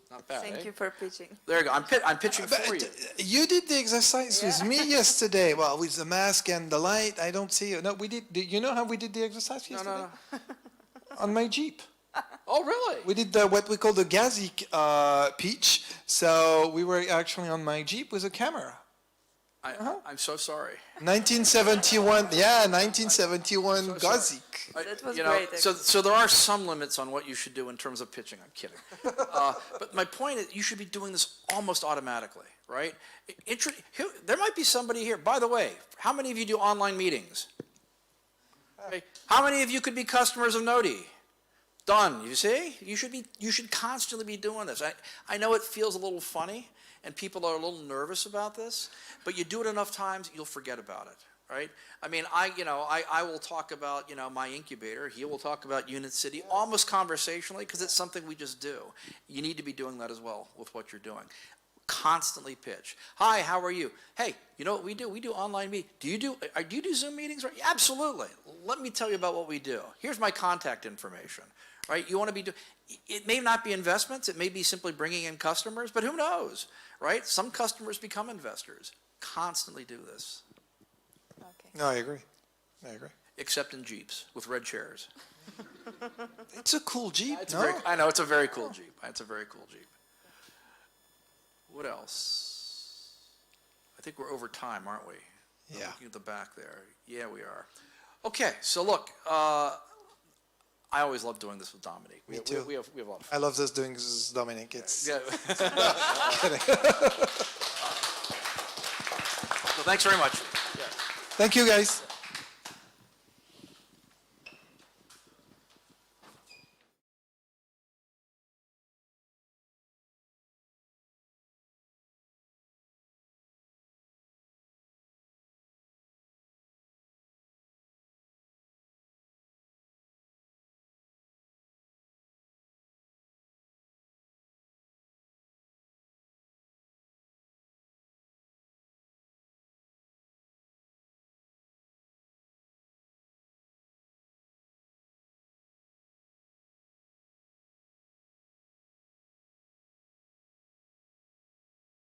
A: not bad.
E: Thank you for pitching.
A: There you go. I'm pitching for you.
B: You did the exercise with me yesterday. Well, with the mask and the light, I don't see you. No, we did. You know how we did the exercise yesterday?
A: No.
B: On my Jeep.
A: Oh, really?
B: We did what we call the Gazi pitch. So we were actually on my Jeep with a camera.
A: I'm so sorry.
B: 1971, yeah, 1971
A: So sorry.
B: Gazi.
E: That was
A: You
E: great.
A: So there are some limits on what you should do in terms of pitching. I'm kidding. But my point is, you should be doing this almost automatically, right? There might be somebody here. By the way, how many of you do online meetings? Okay. How many of you could be customers of Noti? Done. You see, you should constantly be doing this. I know it feels a little funny, and people are a little nervous about this, but you do it enough times, you'll forget about it, right? I mean, I will talk about my incubator. He will talk about Unit City almost conversationally because it's something we just do. You need to be doing that as well with what you're doing. Constantly pitch. Hi, how are you? Hey, you know what we do? We do online meetings. Do you do Zoom meetings? Right? Absolutely. Let me tell you about what we do. Here's my contact information. Right? You want to be it may not be investments. It may be simply bringing in customers, but who knows? Right? Some customers become investors. Constantly do this.
E: Okay.
B: No, I agree.
A: Except in Jeeps with red chairs.
B: It's a cool Jeep,
A: I know, it's a very cool Jeep. It's a very cool Jeep. What else? I think we're over time, aren't we? I'm
B: Yeah.
A: looking at the back there. Yeah, we are. Okay, so look, I always love doing this with Dominique.
B: Me too.
A: We have a lot of fun.
B: I love this doing this, Dominic. It's
A: Yeah. So thanks very much. Yeah.
B: Thank you, guys.